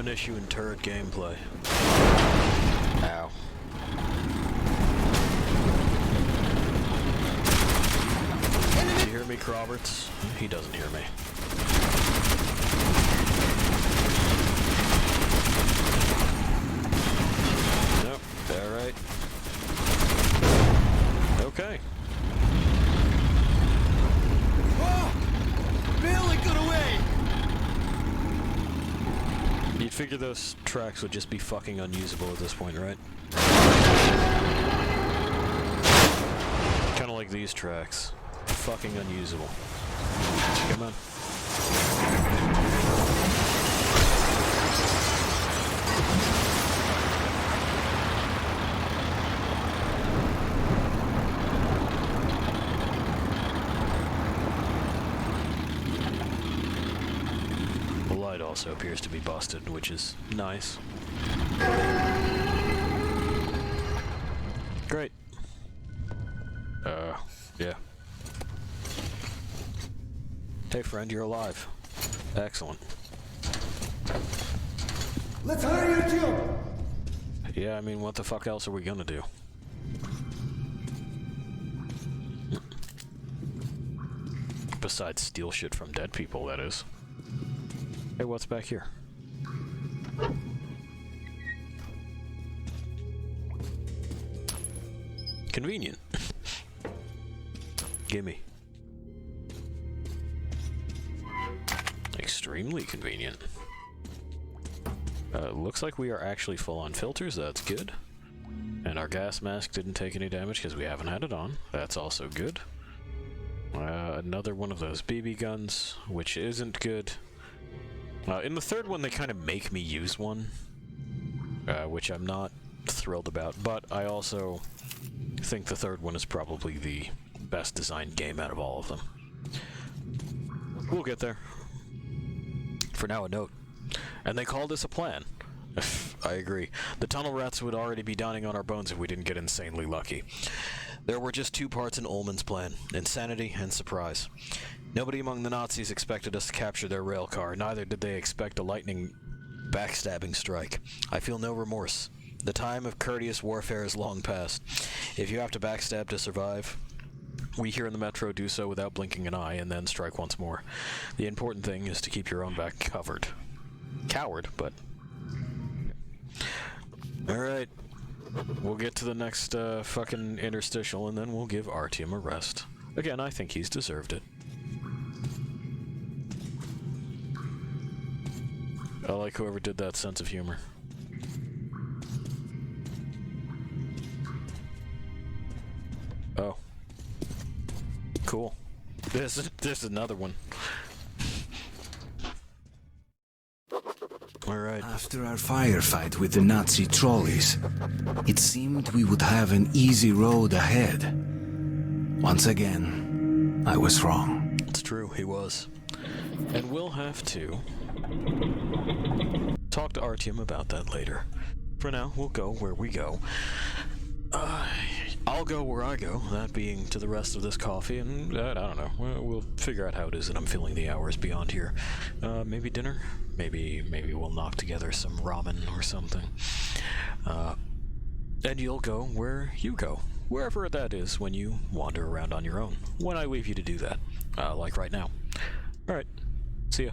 Issue in turret gameplay. Ow. Did you hear me, Roberts? He doesn't hear me. Nope. Alright. Okay. Whoa! Barely got away! You'd figure those tracks would just be fucking unusable at this point, right? Kinda like these tracks. Fucking unusable. Come on. Also appears to be busted, which is nice. Great. Yeah. Hey friend, you're alive. Excellent. Let's hurry your jump! Yeah, I mean, what the fuck else are we gonna do? Besides steal shit from dead people, that is. Hey, what's back here? Convenient. Gimme. Extremely convenient. Looks like we are actually full on filters, that's good. And our gas mask didn't take any damage because we haven't had it on. That's also good. Another one of those BB guns, which isn't good. In the third one, they kind of make me use one, which I'm not thrilled about, but I also think the third one is probably the best designed game out of all of them. We'll get there. For now, a note. And they call this a plan. I agree. The tunnel rats would already be downing on our bones if we didn't get insanely lucky. There were just two parts in Ullman's plan, insanity and surprise. Nobody among the Nazis expected us to capture their rail car, neither did they expect a lightning backstabbing strike. I feel no remorse. The time of courteous warfare is long past. If you have to backstab to survive, we here in the Metro do so without blinking an eye and then strike once more. The important thing is to keep your own back covered. Coward, but... Alright. We'll get to the next fucking interstitial and then we'll give Artyom a rest. Again, I think he's deserved it. I like whoever did that sense of humor. Oh. Cool. This is another one. Alright. After our firefight with the Nazi trolleys, it seemed we would have an easy road ahead. Once again, I was wrong. It's true, he was. And we'll have to talk to Artyom about that later. For now, we'll go where we go. I'll go where I go, that being to the rest of this coffee, and I don't know. We'll figure out how it is that I'm feeling the hours beyond here. Maybe dinner? Maybe we'll knock together some ramen or something. And you'll go where you go. Wherever that is when you wander around on your own. When I leave you to do that. Like right now. Alright. See ya.